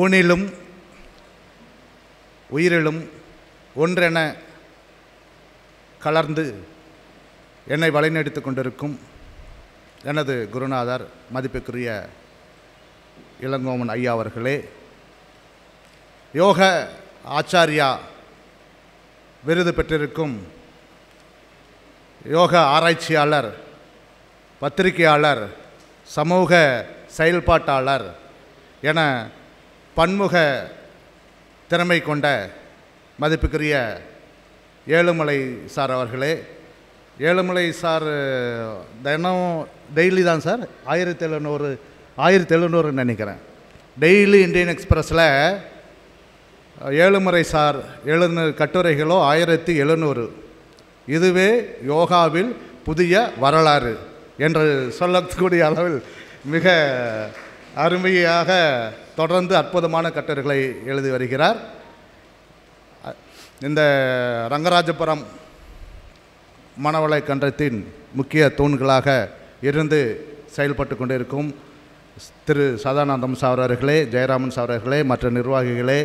ஊனிலும் உயிரிலும் ஒன்றென கலர்ந்து என்னை வழிநடத்தி கொண்டிருக்கும் எனது குருநாதர் மதிப்புக்குரிய இளங்கோவன் ஐயா அவர்களே, யோக ஆச்சாரியா விருது பெற்றிருக்கும் யோக ஆராய்ச்சியாளர், பத்திரிகையாளர், சமூக செயல்பாட்டாளர் என பன்முக திறமை கொண்ட மதிப்புக்குரிய ஏழுமலை சார் அவர்களே, ஏழுமலை சார் தினம் டெய்லி தான் சார் 1700 நினைக்கிறேன், டெய்லி இந்தியன் எக்ஸ்பிரஸில் ஏழுமலை சார் எழுதின கட்டுரைகளோ 1700. இதுவே யோகாவில் புதிய வரலாறு என்று சொல்லக்கூடிய அளவில் மிக அருமையாக தொடர்ந்து அற்புதமான கட்டுரைகளை எழுதி வருகிறார். இந்த ரங்கராஜபுரம் மனவளை கன்றத்தின் முக்கிய தூண்களாக இருந்து செயல்பட்டு கொண்டிருக்கும் திரு சதானந்தம் சார் அவர்களே, ஜெயராமன் சார் அவர்களே, மற்ற நிர்வாகிகளே,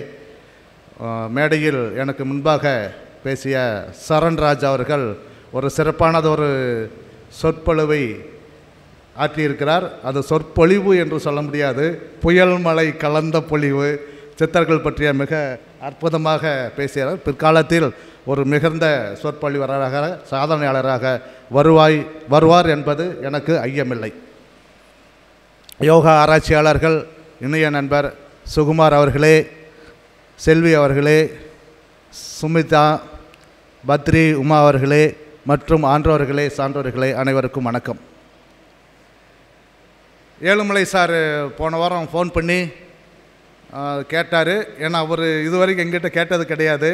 மேடையில் எனக்கு முன்பாக பேசிய சரண்ராஜ் அவர்கள் ஒரு சிறப்பானதொரு சொற்பொழிவை ஆற்றியிருக்கிறார். அது சொற்பொழிவு என்று சொல்ல முடியாது, புயல் மழை கலந்த பொழிவு. சித்தர்கள் பற்றிய மிக அற்புதமாக பேசினார். பிற்காலத்தில் ஒரு மிகுந்த சொற்பொழிவராக, சாதனையாளராக வருவார் என்பது எனக்கு ஐயமில்லை. யோகா ஆராய்ச்சியாளர்கள் இணைய நண்பர் சுகுமார் அவர்களே, செல்வி அவர்களே, சுமிதா, பத்ரி, உமா அவர்களே மற்றும் ஆன்றோர்களே, சான்றோர்களே, அனைவருக்கும் வணக்கம். ஏழுமலை சார் போன வாரம் ஃபோன் பண்ணி கேட்டார். ஏன்னா அவர் இதுவரைக்கும் எங்கிட்ட கேட்டது கிடையாது.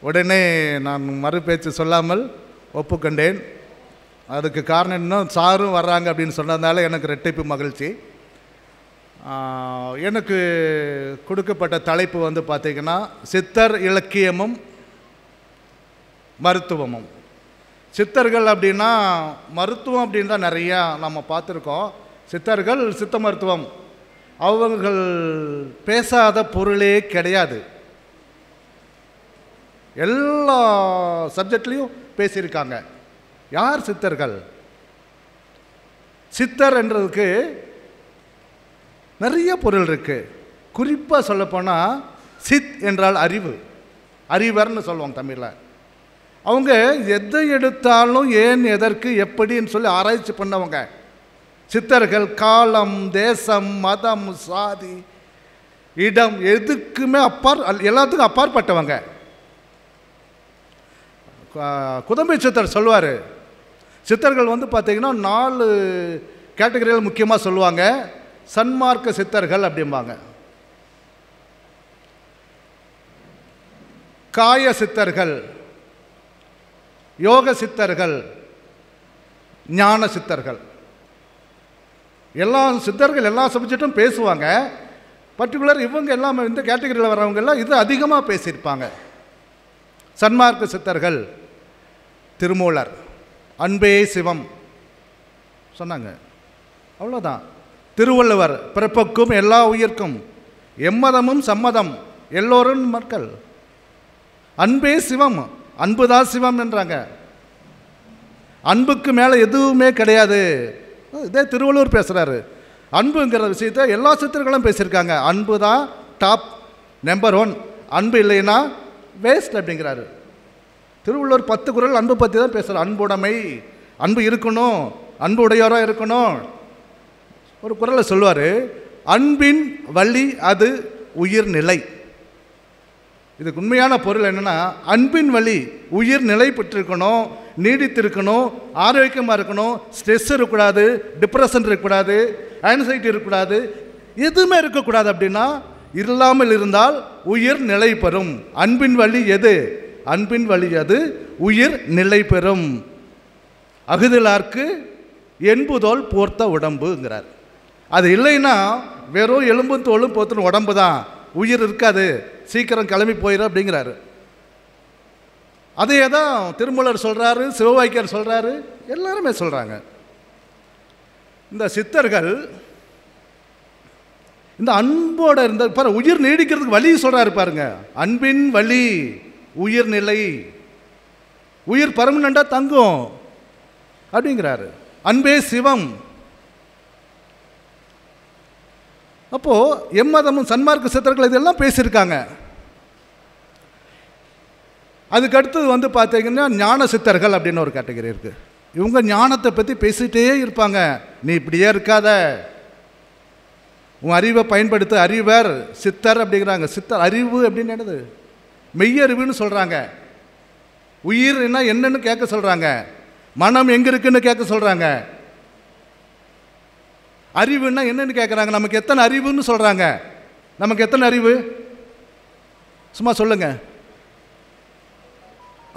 உடனே நான் மறுபேச்சு சொல்லாமல் ஒப்புக்கொண்டேன். அதுக்கு காரணம் இன்னும் சாரும் வர்றாங்க அப்படின்னு சொன்னதுனால எனக்கு ரெட்டிப்பு மகிழ்ச்சி. எனக்கு கொடுக்கப்பட்ட தலைப்பு வந்து பார்த்திங்கன்னா சித்தர் இலக்கியமும் மருத்துவமும். சித்தர்கள் அப்படின்னா மருத்துவம் அப்படின்னு தான் நிறையா நம்ம பார்த்துருக்கோம். சித்தர்கள் சித்த மருத்துவம், அவர்கள் பேசாத பொருளே கிடையாது. எல்லா சப்ஜெக்ட்லேயும் பேசியிருக்காங்க. யார் சித்தர்கள்? சித்தர் என்றதுக்கு நிறைய பொருள் இருக்குது. குறிப்பாக சொல்லப்போனால் சித் என்றால் அறிவு, அறிவர்னு சொல்லுவாங்க தமிழில். அவங்க எதை எடுத்தாலும் ஏன், எதற்கு, எப்படின்னு சொல்லி ஆராய்ச்சி பண்ணவங்க சித்தர்கள். காலம், தேசம், மதம், சாதி, இடம் எதுக்குமே எல்லாத்துக்கும் அப்பாற்பட்டவங்க. குதம்பை சித்தர் சொல்லுவார், சித்தர்கள் வந்து பார்த்திங்கன்னா 4 கேட்டகரியில் முக்கியமாக சொல்லுவாங்க. சன்மார்க்க சித்தர்கள் அப்படிம்பாங்க, காய சித்தர்கள், யோக சித்தர்கள், ஞான சித்தர்கள். எல்லா சித்தர்கள் எல்லா சப்ஜெக்டும் பேசுவாங்க. பர்டிகுலர் இவங்க எல்லாம் இந்த கேட்டகரியில் வரவங்க எல்லாம் இது அதிகமாக பேசியிருப்பாங்க. சன்மார்க்க சித்தர்கள் திருமூலர் அன்பே சிவம் சொன்னாங்க, அவ்வளோதான். திருவள்ளுவர் பிறப்புக்கும் எல்லா உயிர்க்கும் எம்மதமும் சம்மதம் எல்லோரும் மக்கள். அன்பே சிவம், அன்புதான் சிவம் என்றாங்க. அன்புக்கு மேலே எதுவுமே கிடையாது. இதே திருவள்ளுவர் பேசுகிறாரு. அன்புங்கிற விஷயத்தை எல்லா சித்தர்களும் பேசியிருக்காங்க. அன்பு தான் டாப் நம்பர் 1, அன்பு இல்லைன்னா வேஸ்ட் அப்படிங்கிறாரு திருவள்ளுவர். 10 குறள் அன்பு பற்றி தான் பேசுகிறார். அன்புடைமை, அன்பு இருக்கணும், அன்பு உடையோராக இருக்கணும். ஒரு குறளை சொல்லுவார், அன்பின் வழி அது உயிர் நிலை. இதுக்கு உண்மையான பொருள் என்னென்னா, அன்பின் வழி உயிர் நிலை பெற்றிருக்கணும், நீடித்திருக்கணும், ஆரோக்கியமாக இருக்கணும், ஸ்ட்ரெஸ் இருக்கக்கூடாது, டிப்ரெஷன் இருக்கக்கூடாது, ஆன்சைட்டி இருக்கக்கூடாது, எதுவுமே இருக்கக்கூடாது. அப்படின்னா இல்லாமல் இருந்தால் உயிர் நிலை பெறும். அன்பின் வழி எது? அன்பின் வழி அது உயிர் நிலை பெறும். அகுதிலார்க்கு என்புதோல் போர்த்த உடம்புங்கிறார். அது இல்லைன்னா வெறும் எலும்பும் தோலும் போத்துன உடம்பு தான், உயிர் இருக்காது, சீக்கிரம் கிளம்பி போயிடும் அப்படிங்கிறாரு. அதே தான் திருமூலர் சொல்கிறாரு, சிவவாக்கியர் சொல்கிறாரு, எல்லாருமே சொல்கிறாங்க. இந்த சித்தர்கள் இந்த அன்போட இருந்த பாரு, உயிர் நீடிக்கிறதுக்கு வழி சொல்றாரு பாருங்க. அன்பின் வழி உயிர்நிலை, உயிர் பர்மனண்டா தங்கும் அப்படிங்கிறாரு. அன்பே சிவம். அப்போ எம்மதமும் சன்மார்க்க சித்தர்கள் இதெல்லாம் பேசியிருக்காங்க. அதுக்கு அடுத்தது பார்த்தீங்கன்னா ஞான சித்தர்கள் அப்படின்னு ஒரு கேட்டகரி இருக்கு. இவங்க ஞானத்தை பற்றி பேசிகிட்டே இருப்பாங்க. நீ இப்படியே இருக்காத, உன் அறிவை பயன்படுத்த. அறிவர் சித்தர் அப்படிங்கிறாங்க. சித்தர் அறிவு அப்படின்னு என்னது? மெய்யறிவுன்னு சொல்கிறாங்க. உயிர்னா என்னன்னு கேட்க சொல்கிறாங்க. மனம் எங்கே இருக்குன்னு கேட்க சொல்கிறாங்க. அறிவுன்னா என்னன்னு கேட்குறாங்க. நமக்கு எத்தனை அறிவுன்னு சொல்கிறாங்க. நமக்கு எத்தனை அறிவு? சும்மா சொல்லுங்க.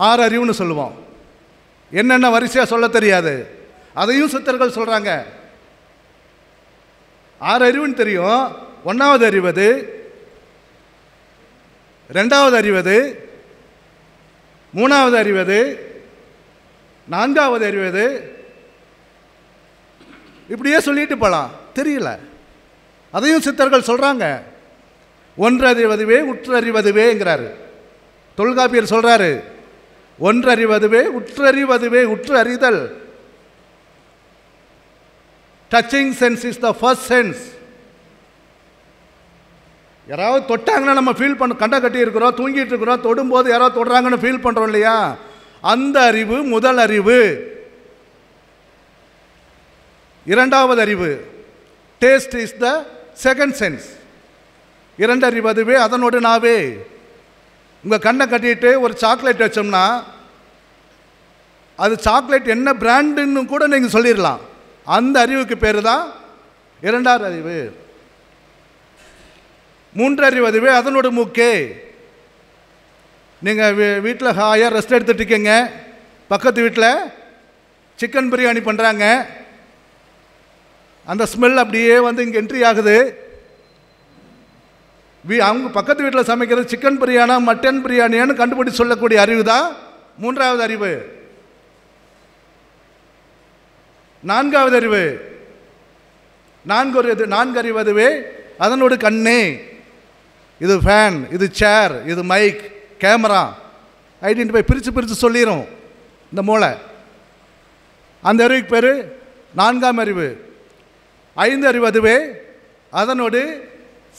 6 அறிவுன்னு சொல்லுவோம். என்னென்ன வரிசையாக சொல்ல தெரியாது, அதையும் சித்தர்கள் சொல்கிறாங்க. 6 அறிவுன்னு தெரியும். 1வது அறிவது, 2வது அறிவது, 3வது அறிவது, 4வது அறிவது, இப்படியே சொல்லிட்டு போகலாம். தெரியல, அதையும் சித்தர்கள் சொல்கிறாங்க. ஒன்றறிவதுவே உற்றறிவதுவேங்கிறாரு தொல்காப்பியர் சொல்கிறாரு. ஒன்றறிவதுவே உற்றறிவதுவே. உற்று அறிதல், touching sense is the first sense. யாராவது தொட்டாங்கன்னா நம்ம ஃபீல் பண்ண, கண்ட கட்டி இருக்கிறோம், தூங்கிட்டு இருக்கிறோம், தொடும்போது யாராவது தொடுறாங்கன்னு ஃபீல் பண்ணுறோம் இல்லையா? அந்த அறிவு முதல் அறிவு. 2வது அறிவு taste is the second sense. 2 அறிவதுவே அதனோடு நாவே. உங்கள் கண்ணை கட்டிட்டு ஒரு சாக்லேட் வச்சோம்னா அது சாக்லேட் என்ன பிராண்டுன்னு கூட நீங்கள் சொல்லிடலாம். அந்த அறிவுக்கு பேர் தான் 2வது அறிவு. 3 அறிவதுவே அதனோட மூக்கே. நீங்கள் வீட்டில் ஹாயாக ரெஸ்ட் எடுத்துட்டு இருக்கீங்க, பக்கத்து வீட்டில் சிக்கன் பிரியாணி பண்ணுறாங்க, அந்த ஸ்மெல் அப்படியே இங்கே என்ட்ரி ஆகுது. அவங்க பக்கத்து வீட்டில் சமைக்கிறது சிக்கன் பிரியாணா மட்டன் பிரியாணியான்னு கண்டுபிடிச்சு சொல்லக்கூடிய அறிவு தான் 3வது அறிவு. 4வது அறிவு, 4 அறிவதுவே அதனோட கண்ணே. இது ஃபேன், இது சேர், இது மைக், கேமரா, ஐடென்டிஃபை பிரித்து சொல்லிடும் இந்த மூளை. அந்த அறிவுக்கு பேர் 4ஆம் அறிவு. 5 அறிவதுவே அதனோடு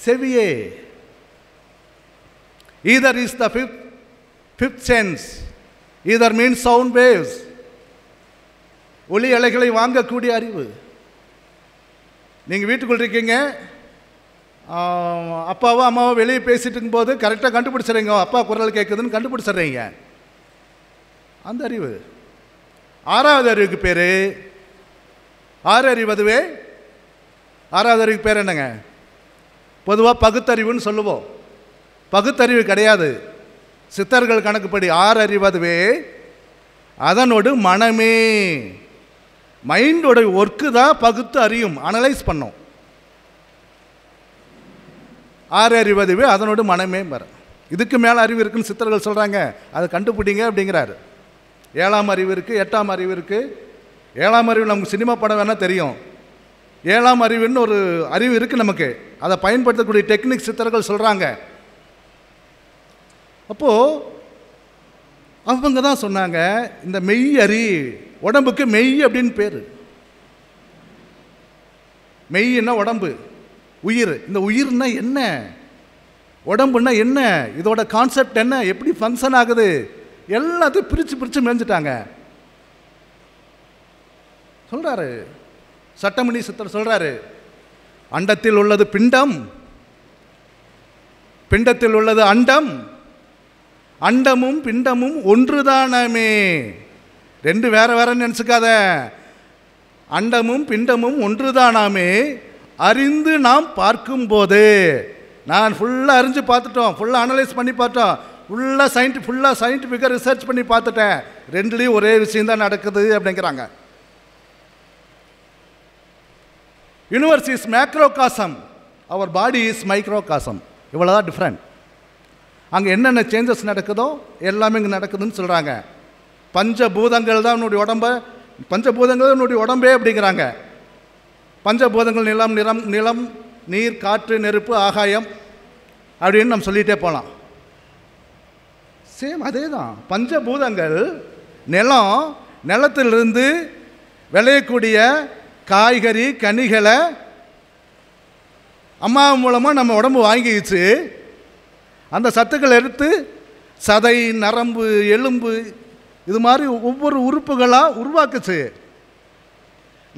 செவியே. Either is the fifth sense, either means sound waves, ஒலி அலைகளை வாங்கக்கூடிய அறிவு. நீங்கள் வீட்டுக்குள் இருக்கீங்க, அப்பாவோ அம்மாவோ வெளியே பேசிட்டு இருக்கும்போது கரெக்டாக கண்டுபிடிச்சிடுறீங்க, அப்பா குரல் கேட்குதுன்னு கண்டுபிடிச்சிடுறீங்க. அந்த அறிவு. 6வது அறிவுக்கு பேர் 6 அறிவதுவே. 6வது அறிவுக்கு பேர் என்னங்க? பொதுவாக பகுத்தறிவுன்னு சொல்லுவோம். பகுத்தறிவு கிடையாது. சித்தர்கள் கணக்குப்படி 6 அறிவதுவே அதனோடு மனமே. மைண்டோட ஒர்க்கு தான் பகுத்து அறியும், அனலைஸ் பண்ணும். 6 அறிவதுவே அதனோடு மனமே வரும். இதுக்கு மேலே அறிவு இருக்குன்னு சித்தர்கள் சொல்கிறாங்க. அதை கண்டுபிடிங்க அப்படிங்கிறாரு. 7ஆம் அறிவு இருக்குது, 8ஆம் அறிவு இருக்குது. 7ஆம் அறிவு நமக்கு சினிமா படம் வேணால் தெரியும். 7ஆம் அறிவுன்னு ஒரு அறிவு இருக்குது நமக்கு. அதை பயன்படுத்தக்கூடிய டெக்னிக் சித்தர்கள் சொல்கிறாங்க. அப்போது அவங்க தான் சொன்னாங்க, இந்த மெய் அறி, உடம்புக்கு மெய் அப்படின்னு பேர். மெய்னா உடம்பு, உயிர். இந்த உயிர்னா என்ன, உடம்புன்னா என்ன, இதோட கான்செப்ட் என்ன, எப்படி ஃபங்க்ஷன் ஆகுது, எல்லாத்தையும் பிரித்து மேய்ஞ்சிட்டாங்க. சொல்கிறாரு சட்டமணி சித்தர் சொல்கிறாரு, அண்டத்தில் உள்ளது பிண்டம், பிண்டத்தில் உள்ளது அண்டம், அண்டமும் பிண்டமும் ஒன்றுதானமே. 2 வேற வேறன்னு நினச்சிக்காத. அண்டமும் பிண்டமும் ஒன்றுதானாமே அறிந்து நாம் பார்க்கும்போது. நான் ஃபுல்லாக அறிஞ்சு பார்த்துட்டோம், ஃபுல்லாக அனலைஸ் பண்ணி பார்த்தோம், ஃபுல்லாக சயின்டிஃபிக்காக ரிசர்ச் பண்ணி பார்த்துட்டேன். 2லேயும் ஒரே விஷயந்தான் நடக்குது அப்படிங்கிறாங்க. Universe is macrocosm, our body is microcosm. இவ்வளோதான் டிஃப்ரெண்ட். அங்கே என்னென்ன சேஞ்சஸ் நடக்குதோ எல்லாமே இங்கே நடக்குதுன்னு சொல்கிறாங்க. பஞ்சபூதங்கள் தான் உன்னுடைய உடம்பே அப்படிங்கிறாங்க. பஞ்சபூதங்கள் நிலம், நீர், காற்று, நெருப்பு, ஆகாயம் அப்படின்னு நம்ம சொல்லிகிட்டே போகலாம். சேம் அதே தான். பஞ்சபூதங்கள் நிலம், நிலத்திலிருந்து விளையக்கூடிய காய்கறி கனிகளை அம்மா மூலமாக நம்ம உடம்பு வாங்கிடுச்சு. அந்த சத்துக்களை எடுத்து சதை, நரம்பு, எலும்பு இது மாதிரி ஒவ்வொரு உறுப்புகளாக உருவாக்குச்சு.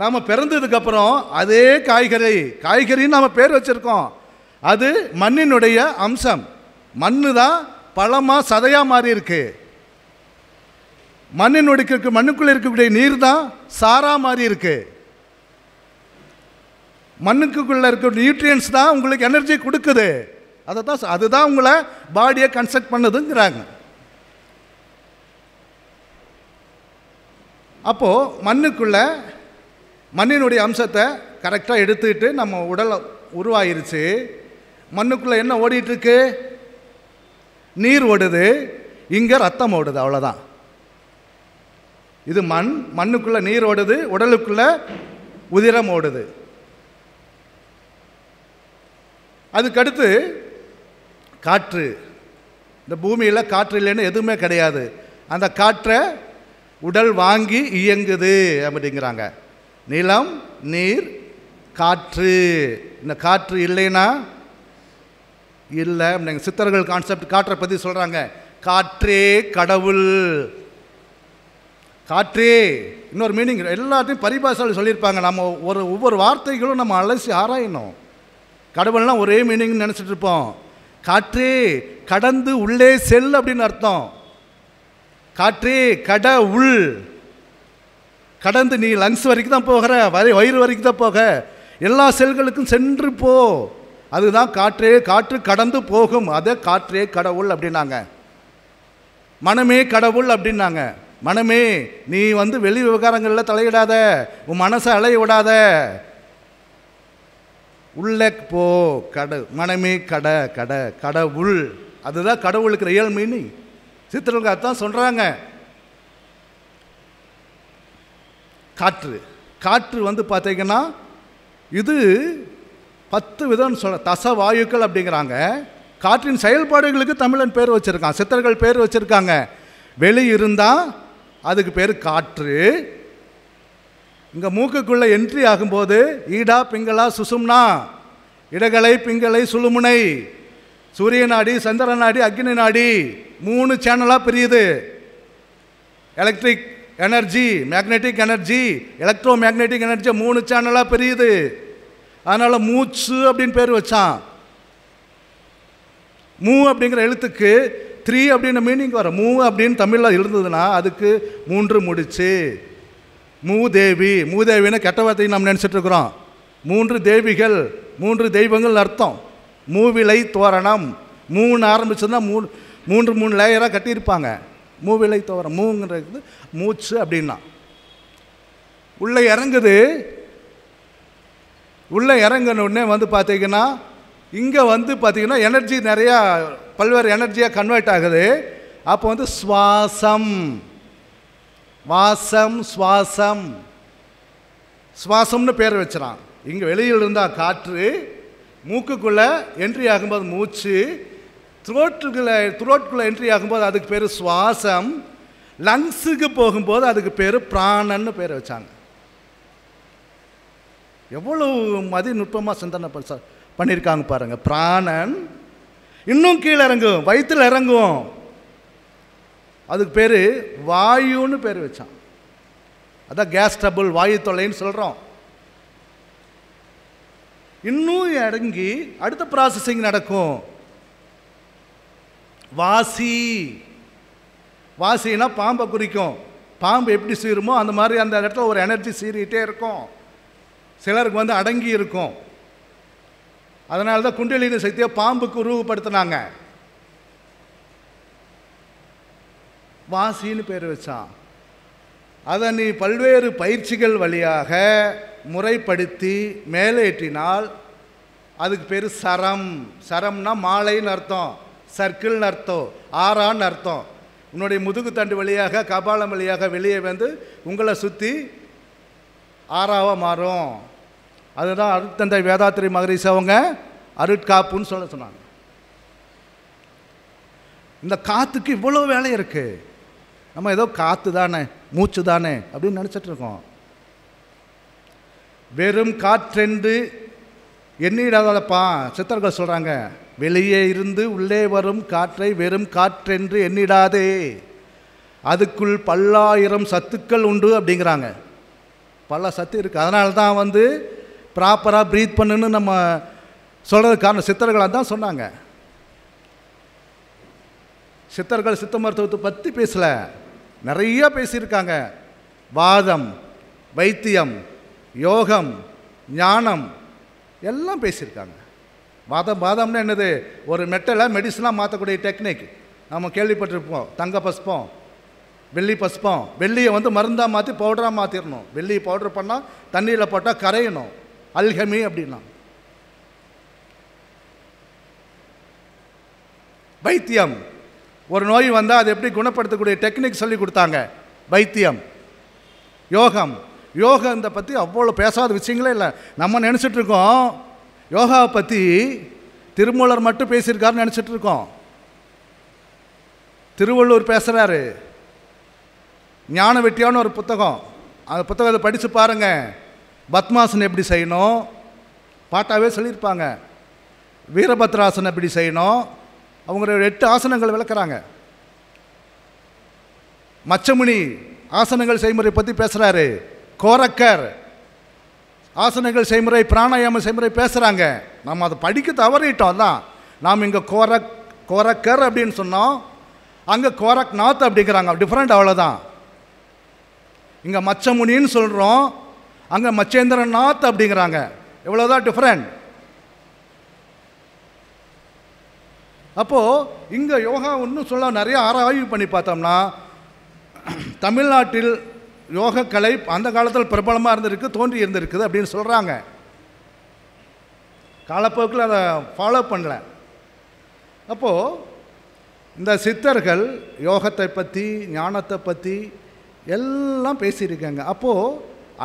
நாம் பிறந்ததுக்கப்புறம் அதே காய்கறின்னு நாம் பேர் வச்சுருக்கோம். அது மண்ணினுடைய அம்சம். மண்ணு தான் பழமாக சதையாக மாறி இருக்கு. மண்ணுக்குள்ளே இருக்கக்கூடிய நீர் தான் சாரா மாறி இருக்கு. மண்ணுக்குள்ளே இருக்க நியூட்ரியன்ஸ் தான் உங்களுக்கு எனர்ஜி கொடுக்குது. அதுதான் உங்களை பாடியை கன்ஸ்ட்ரக்ட் பண்ணுதுங்கிறாங்க. அப்போது மண்ணினுடைய அம்சத்தை கரெக்டாக எடுத்துக்கிட்டு நம்ம உடல் உருவாயிருச்சு. மண்ணுக்குள்ளே என்ன ஓடிட்டுருக்கு? நீர் ஓடுது, இங்கே ரத்தம் ஓடுது, அவ்வளோதான். இது மண்ணுக்குள்ளே நீர் ஓடுது, உடலுக்குள்ளே உதிரம் ஓடுது. அதுக்கடுத்து காற்று. இந்த பூமியில் காற்று இல்லைன்னு எதுவுமே கிடையாது. அந்த காற்றை உடல் வாங்கி இயங்குது அப்படிங்கிறாங்க. நிலம், நீர், காற்று. இந்த காற்று இல்லைன்னா இல்லை. சித்தர்கள் கான்செப்ட் காற்றை பற்றி சொல்கிறாங்க. காற்றே கடவுள். காற்றே இன்னொரு மீனிங் எல்லாத்தையும் பரிபாஷையில் சொல்லியிருப்பாங்க. நம்ம ஒவ்வொரு வார்த்தைகளும் நம்ம அலசி ஆராயணும். கடவுள்லாம் ஒரே மீனிங்னு நினச்சிட்டு இருப்போம். காற்றே கடந்து உள்ளே செல் அப்படின்னு அர்த்தம். காற்றே கடவுள். கடந்து நீ லங்ஸ் வரைக்கும் தான் போகிற, வயிறு வரைக்கும் தான் போக, எல்லா செல்களுக்கும் சென்று போ. அதுதான் காற்றே. காற்று கடந்து போகும். அதை காற்றே கடவுள் அப்படின்னாங்க. மனமே கடவுள் அப்படின்னாங்க. மனமே நீ வெளி விவகாரங்களில் தலையிடாத, உன் மனசை அலைய விடாத, உள்ளே போ. மனமே கடவுள். அதுதான் கடவுளுக்கு ரியல் மீனிங். சித்தர்கள் அதான் சொல்கிறாங்க. காற்று பார்த்தீங்கன்னா இது 10 விதம் தசவாயுக்கள் அப்படிங்கிறாங்க. காற்றின் செயல்பாடுகளுக்கு தமிழன் பேர் வச்சுருக்கான், சித்தர்கள் பேர் வச்சுருக்காங்க. வெளி இருந்தால் அதுக்கு பேர் காற்று. இங்கே மூக்குக்குள்ளே என்ட்ரி ஆகும்போது ஈடா, பிங்களா, சுசும்னா, இடகலை, பிங்களை, சுழுமுனை, சூரிய நாடி, சந்திர நாடி, அக்னி நாடி 3 சேனலாக பிரியுது. Electric energy, magnetic energy, electromagnetic energy 3 சேனலாக பிரியுது. அதனால் மூச்சு அப்படின்னு பேர் வச்சான். மூ அப்படிங்கிற எழுத்துக்கு 3 அப்படின்னு மீனிங் வரும். மூ அப்படின்னு தமிழில் இருந்ததுன்னா அதுக்கு 3 முடிச்சு. மூதேவின்னு கெட்ட வார்த்தையை நம்ம நினச்சிட்டு இருக்கிறோம். 3 தேவிகள், 3 தெய்வங்கள் அர்த்தம். மூவிலை தோரணம். 3 ஆரம்பிச்சதுன்னா 3 லேயராக கட்டியிருப்பாங்க. மூவிலை தோரணம். மூங்கிறது மூச்சு அப்படின்னா உள்ளே இறங்குது. உள்ளே இறங்கினோடனே பார்த்தீங்கன்னா இங்கே பார்த்தீங்கன்னா எனர்ஜி நிறையா பல்வேறு எனர்ஜியாக கன்வெர்ட் ஆகுது. அப்போ சுவாசம், வாசம், சுவாசம்னு பேர் வச்சுறான். இங்கே வெளியில் இருந்தால் காற்று, மூக்குக்குள்ளே என்ட்ரி ஆகும்போது மூச்சு, த்ரோட்டுக்குள்ளே என்ட்ரி ஆகும்போது அதுக்கு பேர் சுவாசம், லங்ஸுக்கு போகும்போது அதுக்கு பேர் பிராணன்னு பேர் வச்சாங்க. எவ்வளோ நுட்பமாக சிந்தனை பண்ணியிருக்காங்க பாருங்கள். பிராணன் இன்னும் கீழே இறங்கும், வயிற்றில் இறங்கும். அதுக்கு பேர் வாயுன்னு பேர் வச்சான். அதான் கேஸ் ட்ரபிள், வாயு தொல்லைன்னு சொல்கிறோம். இன்னும் இறங்கி அடுத்த ப்ராசஸிங் நடக்கும். வாசினா பாம்பை குறிக்கும். பாம்பு எப்படி சீருமோ அந்த மாதிரி அந்த இடத்துல ஒரு எனர்ஜி சீறிகிட்டே இருக்கும். சிலருக்கு அடங்கி இருக்கும். அதனால தான் குண்டலினி சக்தியை பாம்புக்கு உருவப்படுத்தினாங்க. வாசின்னு பேர் வச்சான். அதை நீ பல்வேறு பயிற்சிகள் வழியாக முறைப்படுத்தி மேலேற்றினால் அதுக்கு பேர் சரம். சரம்னா மாலைன்னு அர்த்தம், சர்க்கிள்னு அர்த்தம், ஆறான்னு அர்த்தம். உன்னுடைய முதுகு தண்டு வழியாக, கபாலம் வழியாக வெளியே உங்களை சுற்றி ஆறாவாக மாறும். அதுதான் அருட்தந்தை வேதாத்திரி மகரிஷி அவங்க அருட்காப்புன்னு சொன்னாங்க. இந்த காற்றுக்கு இவ்வளோ வேலை இருக்குது. நம்ம ஏதோ காற்று தானே, மூச்சு தானே அப்படின்னு நினச்சிட்டு இருக்கோம். வெறும் காற்றென்று எண்ணிடாதப்பா. சித்தர்கள் சொல்கிறாங்க, வெளியே இருந்து உள்ளே வரும் காற்றை வெறும் காற்றென்று எண்ணிடாதே, அதுக்குள் பல்லாயிரம் சத்துக்கள் உண்டு அப்படிங்கிறாங்க. பல சத்து இருக்குது. அதனால தான் ப்ராப்பராக ப்ரீத் பண்ணுன்னு நம்ம சொல்கிறதுக்கு காரணம் சித்தர்களாக தான் சொன்னாங்க. சித்தர்கள் சித்த மருத்துவத்தை பற்றி பேசலை, நிறைய பேசியிருக்காங்க. வாதம், வைத்தியம், யோகம், ஞானம் எல்லாம் பேசியிருக்காங்க. வாதம்னா என்னது? ஒரு மெட்டலை மெடிசனாக மாற்றக்கூடிய டெக்னிக் நம்ம கேள்விப்பட்டிருப்போம். தங்க பஸ்பம், வெள்ளி பஸ்பம். வெள்ளியை மருந்தாக மாற்றி பவுடராக மாற்றிடணும். வெள்ளியை பவுடர் பண்ணால் தண்ணியில் போட்டால் கரையணும். அல்கமி அப்படின்னா. வைத்தியம், ஒரு நோய் வந்தால் அதை எப்படி குணப்படுத்தக்கூடிய டெக்னிக் சொல்லி கொடுத்தாங்க, வைத்தியம். யோகம், யோகம் இந்த பற்றி அவ்வளோ பேசாத விஷயங்களே இல்லை. நம்ம நினச்சிட்ருக்கோம் யோகாவை பற்றி திருமூலர் மட்டும் பேசியிருக்காருன்னு நினச்சிட்ருக்கோம். திருவள்ளுவர் பேசுகிறாரு. ஞான வெட்டியான ஒரு புத்தகம், அந்த புத்தகத்தை படித்து பாருங்கள். பத்மாசனம் எப்படி செய்யணும் பாட்டாவே சொல்லியிருப்பாங்க. வீரபத்ராசனம் எப்படி செய்யணும், அவங்க 8 ஆசனங்கள் விளக்குறாங்க. மச்சமுனி ஆசனங்கள் செய்முறை பற்றி பேசுகிறாரு. கோரக்கர் ஆசனங்கள் செய்முறை, பிராணாயாம செய்முறை பேசுகிறாங்க. நம்ம அதை படிக்க தவறிட்டோம் தான். நாம் இங்கே கோரக்கர் அப்படின்னு சொன்னோம், அங்கே கோரக்நாத் அப்படிங்கிறாங்க. டிஃப்ரெண்ட், அவ்வளோதான். இங்கே மச்சமுனின்னு சொல்கிறோம், அங்கே மச்சேந்திரநாத் அப்படிங்கிறாங்க. எவ்வளோதான் டிஃப்ரெண்ட். அப்போது இங்கே யோகா இன்னும் சொல்ல நிறைய ஆய்வு பண்ணி பார்த்தோம்னா, தமிழ்நாட்டில் யோகக்கலை அந்த காலத்தில் பிரபலமாக இருந்திருக்கு, தோன்றி இருந்திருக்குது அப்படின்னு சொல்கிறாங்க. காலப்போக்கில் அதை ஃபாலோ பண்ணல. அப்போது இந்த சித்தர்கள் யோகத்தை பற்றி, ஞானத்தை பற்றி எல்லாம் பேசியிருக்காங்க. அப்போது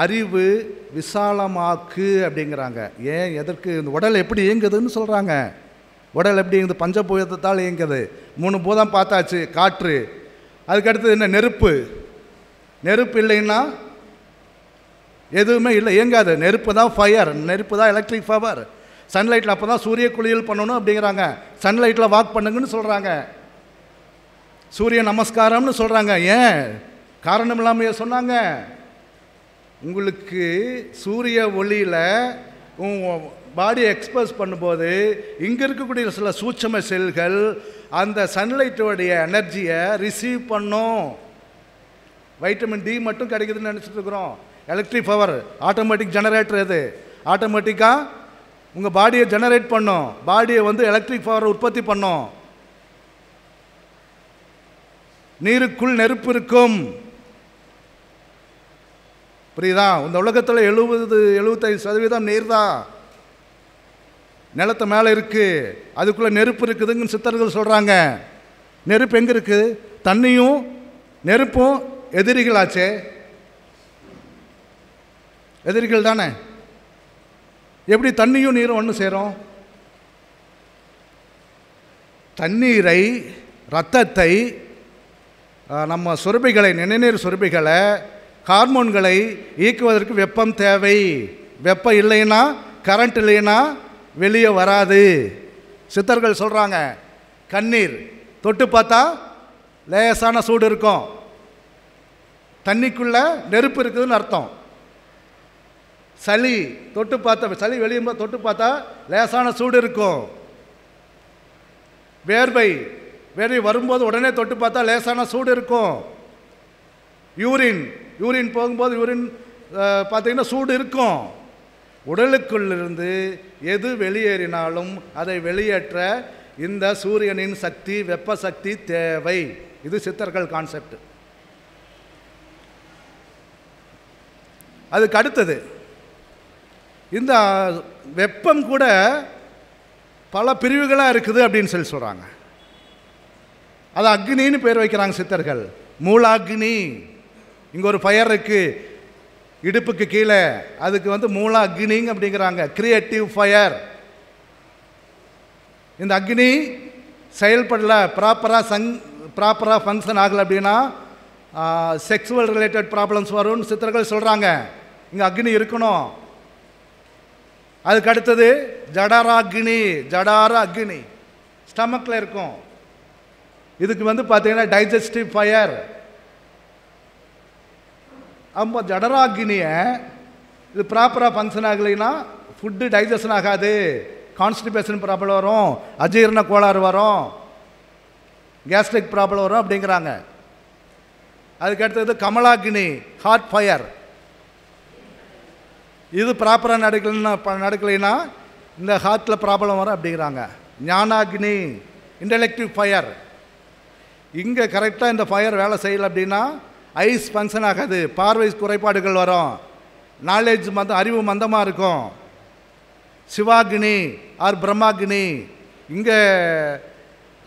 அறிவு விசாலமாக்கு அப்படிங்கிறாங்க. ஏன், எதற்கு? இந்த உடல் எப்படி இயங்குதுன்னு சொல்கிறாங்க. உடல் எப்படி இயங்குது? பஞ்சபூதத்தால் இயங்குது. 3 பூதம் பார்த்தாச்சு. காற்று, அதுக்கடுத்தது என்ன? நெருப்பு. நெருப்பு இல்லைன்னா எதுவுமே இல்லை, இயங்காது. நெருப்பு தான் ஃபயர், நெருப்பு தான் எலக்ட்ரிக் பவர். சன்லைட்டில் அப்போ தான் சூரிய குளியல் பண்ணணும் அப்படிங்கிறாங்க. சன்லைட்டில் வாக் பண்ணுங்கன்னு சொல்கிறாங்க. சூரிய நமஸ்காரம்னு சொல்கிறாங்க. ஏன்? காரணம் இல்லாமல் சொன்னாங்க. உங்களுக்கு சூரிய ஒளியில் பாடியை எக்ஸ்போஸ் பண்ணும்போது இங்கே இருக்கக்கூடிய சில சூட்சும செல்கள் அந்த சன்லைட்டோடைய எனர்ஜியை ரிசீவ் பண்ணும். வைட்டமின் டி மட்டும் கிடைக்குதுன்னு நினச்சிட்டு இருக்கிறோம். Electric power automatic generator. இது ஆட்டோமேட்டிக்காக உங்கள் பாடியை ஜெனரேட் பண்ணும். பாடியை எலக்ட்ரிக் பவரை உற்பத்தி பண்ணும். நீருக்குள் நெருப்பு இருக்கும். புரியுதா? இந்த உலகத்தில் 70-75% நீர் தான். நிலத்து மேலே இருக்குது, அதுக்குள்ளே நெருப்பு இருக்குதுங்கன்னு சித்தர்கள் சொல்கிறாங்க. நெருப்பு எங்கே இருக்குது? தண்ணியும் நெருப்பும் எதிரிகளாச்சே. எதிரிகள் தானே. எப்படி தண்ணியும் நீரும் ஒன்று சேரும்? தண்ணீரை, இரத்தத்தை, நம்ம சுரப்பிகளை, நிணநீர் சுரப்பிகளை, ஹார்மோன்களை இயக்குவதற்கு வெப்பம் தேவை. வெப்பம் இல்லைன்னா, கரண்ட் இல்லைன்னா வெளியே வராது. சித்தர்கள் சொல்கிறாங்க. கண்ணீர் தொட்டு பார்த்தா லேசான சூடு இருக்கும். தண்ணிக்குள்ளே நெருப்பு இருக்குதுன்னு அர்த்தம். சளி தொட்டு பார்த்தா, சளி வெளியே தொட்டு பார்த்தா லேசான சூடு இருக்கும். வேர்வை வரும்போது உடனே தொட்டு பார்த்தா லேசான சூடு இருக்கும். யூரின் போகும்போது பார்த்தீங்கன்னா சூடு இருக்கும். உடலுக்குள்ளிருந்து எது வெளியேறினாலும் அதை வெளியேற்ற இந்த சூரியனின் சக்தி, வெப்ப சக்தி தேவை. இது சித்தர்கள் கான்செப்ட். அதுக்கு அடுத்தது இந்த வெப்பம் கூட பல பிரிவுகளாக இருக்குது அப்படின்னு சொல்கிறாங்க. அது அக்னின்னு பேர் வைக்கிறாங்க சித்தர்கள். மூலாக்னி. இங்கே ஒரு ஃபயர் இருக்குது, இடுப்புக்கு கீழே, அதுக்கு வந்து மூல அக்னிங்க அப்படிங்கிறாங்க, கிரியேட்டிவ் ஃபயர். இந்த அக்னி செயல்படல, ப்ராப்பராக ஃபங்க்ஷன் ஆகலை அப்படின்னா செக்ஸுவல் ரிலேட்டட் ப்ராப்ளம்ஸ் வரும்னு சித்தர்கள் சொல்கிறாங்க. இங்கே அக்னி இருக்கணும். அதுக்கு அடுத்தது ஜடார அக்னி ஸ்டமக்கில் இருக்கும். இதுக்கு வந்து பார்த்தீங்கன்னா டைஜஸ்டிவ் ஃபயர். அப்போ ஜடராகினியை இது ப்ராப்பராக ஃபங்க்ஷன் ஆகலைன்னா ஃபுட்டு டைஜஷன் ஆகாது, கான்ஸ்டிபேஷன் ப்ராப்ளம் வரும், அஜீரண கோளாறு வரும், கேஸ்ட்ரிக் ப்ராப்ளம் வரும் அப்படிங்கிறாங்க. அதுக்கு அடுத்தது கமலாகினி, ஹார்ட் ஃபயர். இது ப்ராப்பராக நடக்கலைன்னா இந்த ஹார்ட்டில் ப்ராப்ளம் வரும் அப்படிங்கிறாங்க. ஞானாகினி, இன்டலெக்டிவ் ஃபயர். இங்கே கரெக்டாக இந்த ஃபயர் வேலை செய்யலை அப்படின்னா ஐஸ் ஃபங்க்ஷன் ஆகாது, பார்வை குறைபாடுகள் வரும், நாலேஜ் அறிவு மந்தமாக இருக்கும். சிவாகினி ஆர் பிரம்மாகினி, இங்கே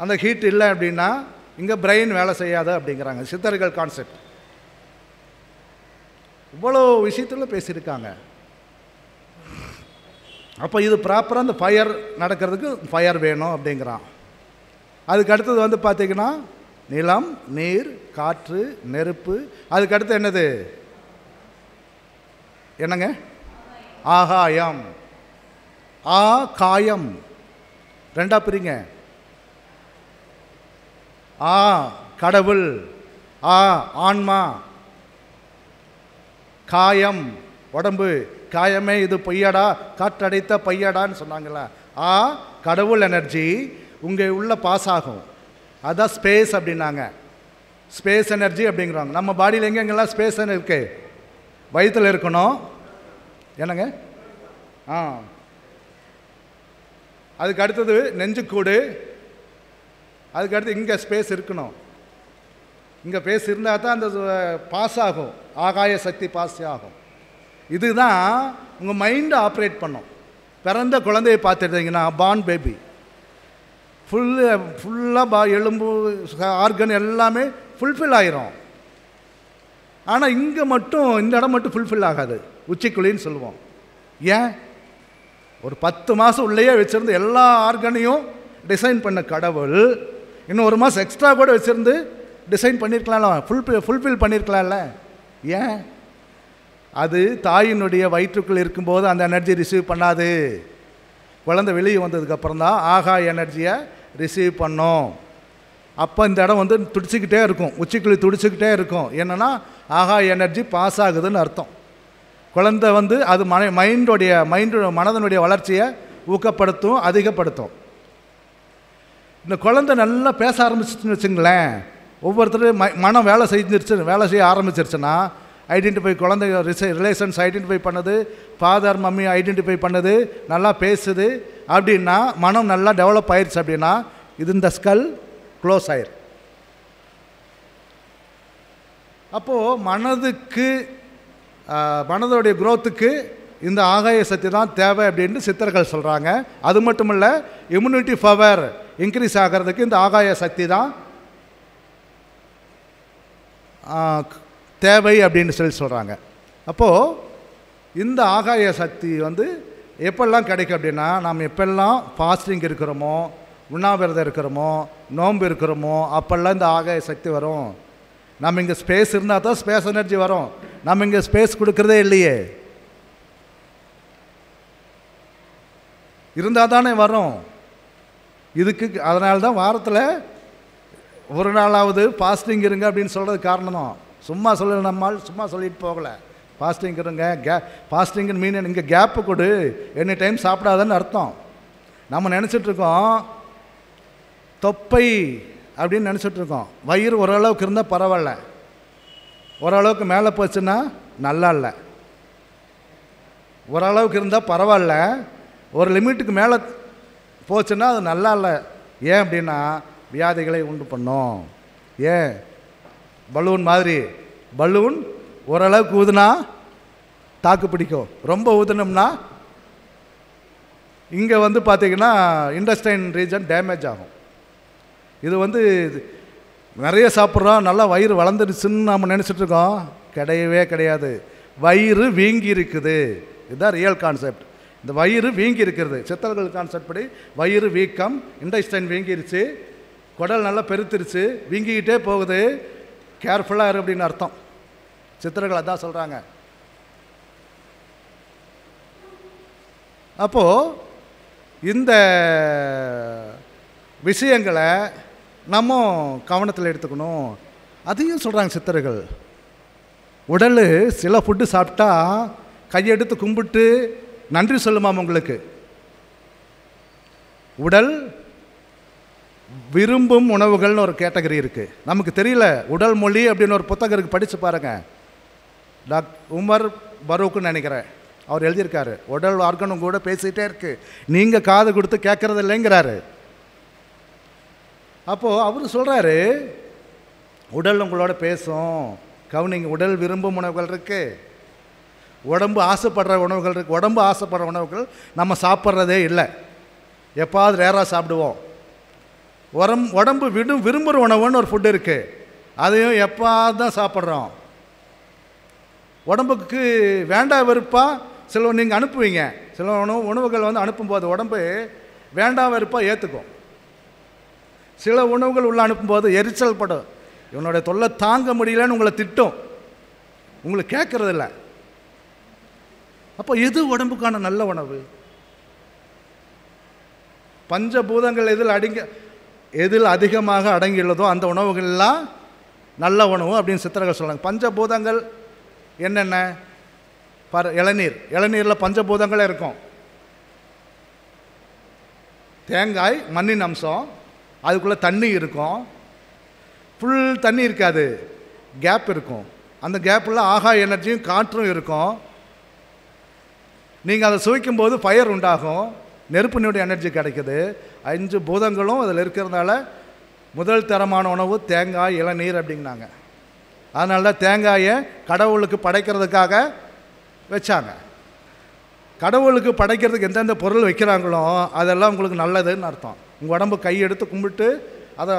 அந்த ஹீட் இல்லை அப்படின்னா இங்கே பிரெயின் வேலை செய்யாது அப்படிங்கிறாங்க சித்தர்கள் கான்செப்ட். இவ்வளோ விஷயத்தில் பேசியிருக்காங்க. அப்போ இது ப்ராப்பராக அந்த ஃபயர் நடக்கிறதுக்கு ஃபயர் வேணும் அப்படிங்கிறான். அதுக்கு அடுத்தது வந்து பார்த்திங்கன்னா நிலம், நீர், காற்று, நெருப்பு. அதுக்கு அடுத்து என்னது? என்னங்க? ஆகாயம். காயம் ரெண்டா பிரிங்க. கடவுள், ஆன்மா, காயம் உடம்பு. காயமே இது பொய்யடா, காற்றடைத்த பையடான்னு சொன்னாங்களா. கடவுள் எனர்ஜி உங்க உள்ள பாஸ் ஆகும், அதான் ஸ்பேஸ் அப்படின்னாங்க. ஸ்பேஸ் எனர்ஜி அப்படிங்கிறாங்க. நம்ம பாடியில் எங்கெங்கெல்லாம் ஸ்பேஸ் இருக்கு? வயிற்றில் இருக்கணும். என்னங்க? அதுக்கு அடுத்தது நெஞ்சுக்கூடு. அதுக்கு அடுத்து இங்கே ஸ்பேஸ் இருக்கணும். இங்கே ஸ்பேஸ் இருந்தால் தான் அந்த பாஸ் ஆகும், ஆகாய சக்தி பாஸ் ஆகும். இதுதான் உங்கள் மைண்டை ஆப்ரேட் பண்ணும். பிறந்த குழந்தையை பார்த்துட்டிங்கன்னா பார்ன் பேபி ஃபுல்லாக எலும்பு ஆர்கன் எல்லாமே ஃபுல்ஃபில் ஆகிரும். ஆனால் இங்கே மட்டும் இந்த இடம் மட்டும் ஃபுல்ஃபில் ஆகாது, உச்சிக்குழின்னு சொல்லுவோம். ஏன்? ஒரு 10 மாதம் உள்ளேயே வச்சுருந்து எல்லா ஆர்கனையும் டிசைன் பண்ண கடவுள் இன்னும் 1 மாதம் எக்ஸ்ட்ரா கூட வச்சுருந்து டிசைன் பண்ணியிருக்கலாம்ல, ஃபுல்ஃபில் பண்ணியிருக்கலாம்ல. ஏன்? அது தாயினுடைய வயிற்றுக்குள் இருக்கும்போது அந்த எனர்ஜி ரிசீவ் பண்ணாது. குழந்தை வெளியே வந்ததுக்கப்புறம் தான் ஆகாய எனர்ஜியை ரிசீவ் பண்ணோம். அப்போ இந்த இடம் வந்து துடிச்சிக்கிட்டே இருக்கும், உச்சிக்குழி துடிச்சிக்கிட்டே இருக்கும். என்னென்னா ஆகாய எனர்ஜி பாஸ் ஆகுதுன்னு அர்த்தம். குழந்தை வந்து அது மனதனுடைய வளர்ச்சியை ஊக்கப்படுத்தும், அதிகப்படுத்தும். இந்த குழந்தை நல்லா பேச ஆரம்பிச்சிச்சுன்னு வச்சுங்களேன், ஒவ்வொருத்தரும் மனம் வேலை செய்ய ஆரம்பிச்சிருச்சுன்னா ஐடென்டிஃபை, குழந்தை ரிலேஷன்ஸ் ஐடென்டிஃபை பண்ணுது, ஃபாதர் மம்மி ஐடென்டிஃபை பண்ணுது, நல்லா பேசுது அப்படின்னா மனம் நல்லா டெவலப் ஆயிடுச்சு அப்படின்னா இது இந்த ஸ்கல் க்ளோஸ் ஆயிரு. அப்போது மனதோடைய குரோத்துக்கு இந்த ஆகாய சக்தி தான் தேவை அப்படின்னு சித்தர்கள் சொல்கிறாங்க. அது மட்டும் இல்லை, இம்யூனிட்டி பவர் இன்க்ரீஸ் ஆகிறதுக்கு இந்த ஆகாய சக்தி தான் தேவை அப்படின்னு சொல்கிறாங்க. அப்போது இந்த ஆகாய சக்தி வந்து எப்பெல்லாம் கிடைக்கும் அப்படின்னா, நாம் எப்பெல்லாம் ஃபாஸ்டிங் இருக்கிறோமோ, உண்ணாவிரதம் இருக்கிறோமோ, நோன்பு இருக்கிறோமோ, அப்போல்லாம் இந்த ஆகாய சக்தி வரும். நம்ம இங்கே ஸ்பேஸ் இருந்தால் தான் ஸ்பேஸ் எனர்ஜி வரும். நம்ம இங்கே ஸ்பேஸ் கொடுக்குறதே இல்லையே, இருந்தால் தானே வரும். இதுக்கு அதனால தான் வாரத்தில் ஒரு நாளாவது ஃபாஸ்டிங் இருங்க அப்படின்னு சொல்கிறது காரணம் தான். சும்மா சொல்லலை, நம்மால் சும்மா சொல்லிட்டு போகலை. ஃபாஸ்டிங் இருங்க, ஃபாஸ்டிங்னு மீன் இங்கே கேப்பு கொடு, எனி டைம் சாப்பிடாதன்னு அர்த்தம். நம்ம நினச்சிட்ருக்கோம் தொப்பை அப்படின்னு நினச்சிட்ருக்கோம். வயிறு ஓரளவுக்கு இருந்தால் பரவாயில்ல, ஓரளவுக்கு மேலே போச்சுன்னா நல்லா இல்லை. ஓரளவுக்கு இருந்தால் பரவாயில்ல, ஒரு லிமிட்டுக்கு மேலே போச்சுன்னா அது நல்லா இல்லை. ஏன் அப்படின்னா வியாதிகளை உண்டு பண்ணும். ஏன்? பலூன் மாதிரி, பலூன் ஓரளவுக்கு ஊதுனா தாக்கு பிடிக்கும், ரொம்ப ஊதுனோம்னா இங்கே வந்து பார்த்திங்கன்னா இன்டெஸ்டைன் ரீஜன் டேமேஜ் ஆகும். இது வந்து நிறைய சாப்பிட்றோம், நல்லா வயிறு வளர்ந்துடுச்சுன்னு நம்ம நினச்சிட்ருக்கோம். கிடையவே கிடையாது. வயிறு வீங்கி இருக்குது. இதுதான் ரியல் கான்செப்ட். இந்த வயிறு வீங்கி இருக்கிறது சித்தர்கள் கான்செப்ட் படி வயிறு வீக்கம், இன்டெஸ்டைன் வீங்கிருச்சு, குடல் நல்லா பெருத்துருச்சு, வீங்கிக்கிட்டே போகுது, கேர்ஃபுல்லாக இரு அப்படின்னு அர்த்தம். சித்தர்கள் அதான் சொல்கிறாங்க. அப்போது இந்த விஷயங்களை நம்ம கவனத்தில் எடுத்துக்கணும். அதையும் சொல்கிறாங்க சித்தர்கள். உடல் சில ஃபுட்டு சாப்பிட்டா கையெடுத்து கும்பிட்டு நன்றி சொல்லுமாம் உங்களுக்கு. உடல் விரும்பும் உணவுகள்னு ஒரு கேட்டகரி இருக்குது. நமக்கு தெரியல. உடல் மொழி அப்படின்னு ஒரு புத்தகம் இருக்குது, படித்து பாருங்கள். உமர் பரூக்குன்னு நினைக்கிறேன், அவர் எழுதியிருக்காரு. உடல் ஆர்கனும் கூட பேசிகிட்டே இருக்கு, நீங்கள் காது கொடுத்து கேட்குறது இல்லைங்கிறாரு. அப்போது அவர் சொல்கிறாரு, உடல் உங்களோட பேசும், கவனிங்க. உடல் விரும்பும் உணவுகள் இருக்குது, உடம்பு ஆசைப்படுற உணவுகள் இருக்குது. உடம்பு ஆசைப்படுற உணவுகள் நம்ம சாப்பிட்றதே இல்லை, எப்பாவது ரேராக சாப்பிடுவோம். உடம்பு விரும்புகிற உணவுன்னு ஒரு ஃபுட்டு இருக்குது, அதையும் எப்பாவது தான் சாப்பிட்றோம். உடம்புக்கு வேண்டாம் வெறுப்பா சில நீங்கள் அனுப்புவீங்க. சில உணவுகள் வந்து அனுப்பும்போது உடம்பு வேண்டாம் வெறுப்பாக ஏற்றுக்கும். சில உணவுகள் உள்ளே அனுப்பும்போது எரிச்சல் படும், இவனுடைய தொல்லை தாங்க முடியலன்னு உங்களை திட்டும், உங்களுக்கு கேட்குறதில்ல. அப்போ எது உடம்புக்கான நல்ல உணவு? பஞ்சபூதங்கள் எதில் அதிகமாக அடங்கியுள்ளதோ அந்த உணவுகள்லாம் நல்ல உணவு அப்படின்னு சித்தர்கள் சொல்கிறாங்க. பஞ்சபூதங்கள் என்னென்ன? இளநீரில் பஞ்சபூதங்களே இருக்கும். தேங்காய் மண்ணின் அம்சம், அதுக்குள்ளே தண்ணி இருக்கும். ஃபுல் தண்ணி இருக்காது, கேப் இருக்கும். அந்த கேப்பில் ஆகாய எனர்ஜியும் காற்றும் இருக்கும். நீங்கள் அதை சுவைக்கும்போது ஃபயர் உண்டாகும், நெருப்பினுடைய எனர்ஜி கிடைக்குது. 5 பூதங்களும் அதில் இருக்கிறதுனால முதல் தரமான உணவு தேங்காய், இளநீர் அப்படிங்கிறாங்க. அதனால தான் தேங்காயை கடவுளுக்கு படைக்கிறதுக்காக வச்சாங்க. கடவுளுக்கு படைக்கிறதுக்கு எந்தெந்த பொருள் வைக்கிறாங்களோ அதெல்லாம் உங்களுக்கு நல்லதுன்னு அர்த்தம். உங்கள் உடம்பு கையெடுத்து கும்பிட்டு அதை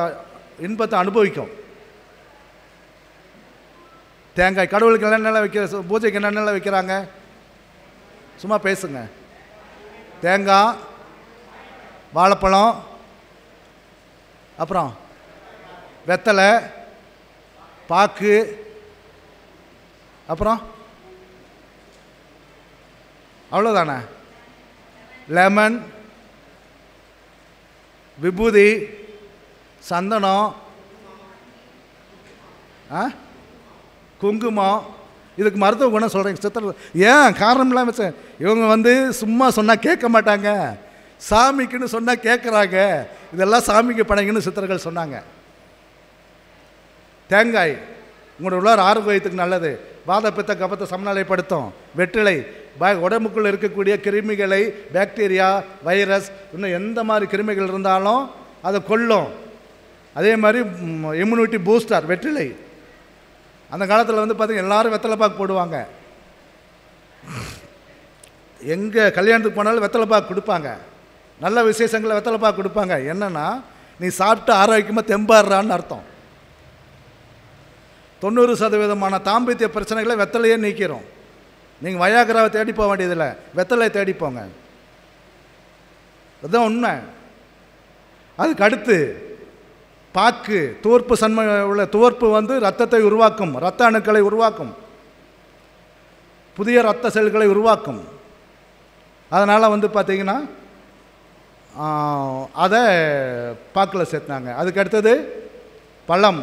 இன்பத்தை அனுபவிக்கும். தேங்காய் கடவுளுக்கு என்னென்ன வைக்கிற, பூஜைக்கு என்னென்ன வைக்கிறாங்க? சும்மா பேசுங்க. தேங்காய், வாழைப்பழம், அப்புறம் வெத்தலை, பாக்கு, அப்புறம் அவ்வளோதானே. லெமன், விபூதி, சந்தனம், குங்குமம். இதுக்கு மருத்துவ குணம் சொல்கிறீங்க சித்தர்கள். ஏன் காரணம் இல்லாமல் இவங்க வந்து சும்மா சொன்னால் கேட்க மாட்டாங்க, சாமிக்குன்னு சொன்னால் கேட்குறாங்க. இதெல்லாம் சாமிக்கு படைங்கன்னு சித்தர்கள் சொன்னாங்க. தேங்காய் உங்களோட உள்ளார் ஆரோக்கியத்துக்கு நல்லது, வாத பித்த கபத்தை சமநிலைப்படுத்தும். வெற்றிலை உடம்புக்குள்ளே இருக்கக்கூடிய கிருமிகளை, பாக்டீரியா, வைரஸ், இன்னும் எந்த மாதிரி கிருமிகள் இருந்தாலும் அதை கொல்லும். அதே மாதிரி இம்யூனிட்டி பூஸ்டர் வெற்றிலை. அந்த காலத்தில் வந்து பார்த்திங்கன்னா எல்லோரும் வெத்தலைப்பாக்கு போடுவாங்க. எங்கே கல்யாணத்துக்கு போனாலும் வெத்தலைப்பாக்கு கொடுப்பாங்க, நல்ல விசேஷங்களில் வெத்தலைப்பாக்கு கொடுப்பாங்க. என்னென்னா நீ சாப்பிட்டு ஆரோக்கியமாக தெம்பாடுறான்னு அர்த்தம். 90% தாம்பத்திய பிரச்சனைகளை வெத்தலையே நீக்கிறோம். நீங்கள் வயாகராவை தேடி போக வேண்டியதில்லை, வெத்தலையை தேடி போங்க, அதுதான் உண்மை. அதுக்கு அடுத்து பாக்கு, துவர்ப்பு சன்மை உள்ள துவர்ப்பு வந்து இரத்தத்தை உருவாக்கும், இரத்த அணுக்களை உருவாக்கும், புதிய இரத்த செல்களை உருவாக்கும். அதனால் வந்து பார்த்திங்கன்னா அதை பாக்கில் சேர்த்தாங்க. அதுக்கு அடுத்தது பழம்,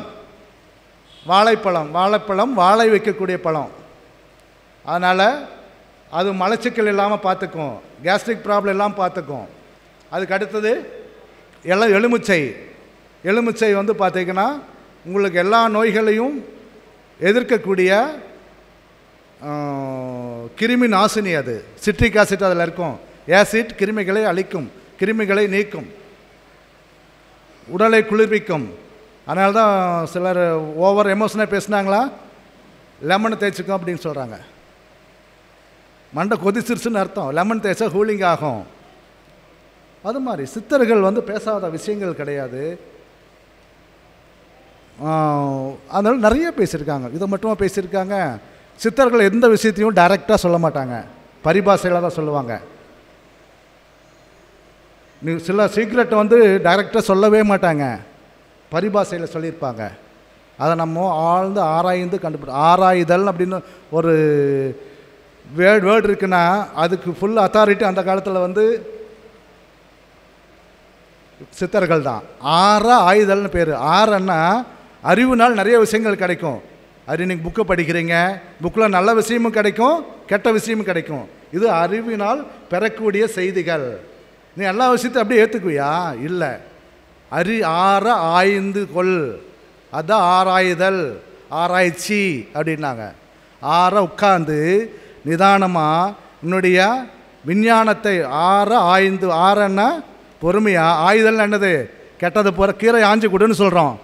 வாழைப்பழம் வாழை வைக்கக்கூடிய பழம். அதனால் அது மலச்சிக்கல் இல்லாமல் பார்த்துக்கும், கேஸ்ட்ரிக் ப்ராப்ளம் இல்லாமல் பார்த்துக்கும். அதுக்கு அடுத்தது எலுமிச்சை வந்து பார்த்திங்கன்னா உங்களுக்கு எல்லா நோய்களையும் எதிர்க்கக்கூடிய கிருமி நாசினி. அது சிட்ரிக் ஆசிட் அதில் இருக்கும். ஆசிட் கிருமிகளை அழிக்கும், கிருமிகளை நீக்கும், உடலை குளிர்விக்கும். அதனால தான் சிலர் ஓவர் எமோஷனாக பேசுனாங்களா, லெமனை தேய்ச்சிக்கும் அப்படின்னு சொல்கிறாங்க. மண்டை கொதிச்சிருச்சுன்னு அர்த்தம். லெமன் தேய்ச்சா கூலிங் ஆகும். அது மாதிரி சித்தர்கள் வந்து பேசாத விஷயங்கள் கிடையாது. அதனால் நிறைய பேசியிருக்காங்க. இதை மட்டுமா பேசியிருக்காங்க, சித்தர்கள் எந்த விஷயத்தையும் டைரெக்டாக சொல்ல மாட்டாங்க, பரிபாஷையில் தான் சொல்லுவாங்க. நீ சில சீக்ரெட்டை வந்து டைரெக்டாக சொல்லவே மாட்டாங்க, பரிபாஷையில் சொல்லியிருப்பாங்க. அதை நம்ம ஆழ்ந்து ஆராய்ந்து ஆராய்தல் அப்படின்னு ஒரு வேர்டு இருக்குன்னா அதுக்கு ஃபுல் அத்தாரிட்டி அந்த காலத்தில் வந்து சித்தர்கள் தான். ஆய்தல்னு பேர். ஆறன்னா அறிவுனால் நிறைய விஷயங்கள் கிடைக்கும். அது நீங்கள் புக்கை படிக்கிறீங்க, புக்கில் நல்ல விஷயமும் கிடைக்கும், கெட்ட விஷயமும் கிடைக்கும். இது அறிவினால் பெறக்கூடிய செய்திகள். நீ எல்லா விஷயத்தையும் அப்படியே ஏற்றுக்குவியா? இல்லை. ஆய்ந்து கொள், அதுதான் ஆராய்தல், ஆராய்ச்சி அப்படின்னாங்க. உட்கார்ந்து நிதானமாக என்னுடைய விஞ்ஞானத்தை ஆய்ந்து. ஆறன்னா பொறுமையா, ஆயுதல் என்னது? கெட்டதை போகிற கீரை ஆஞ்சு கொடுன்னு சொல்கிறோம்,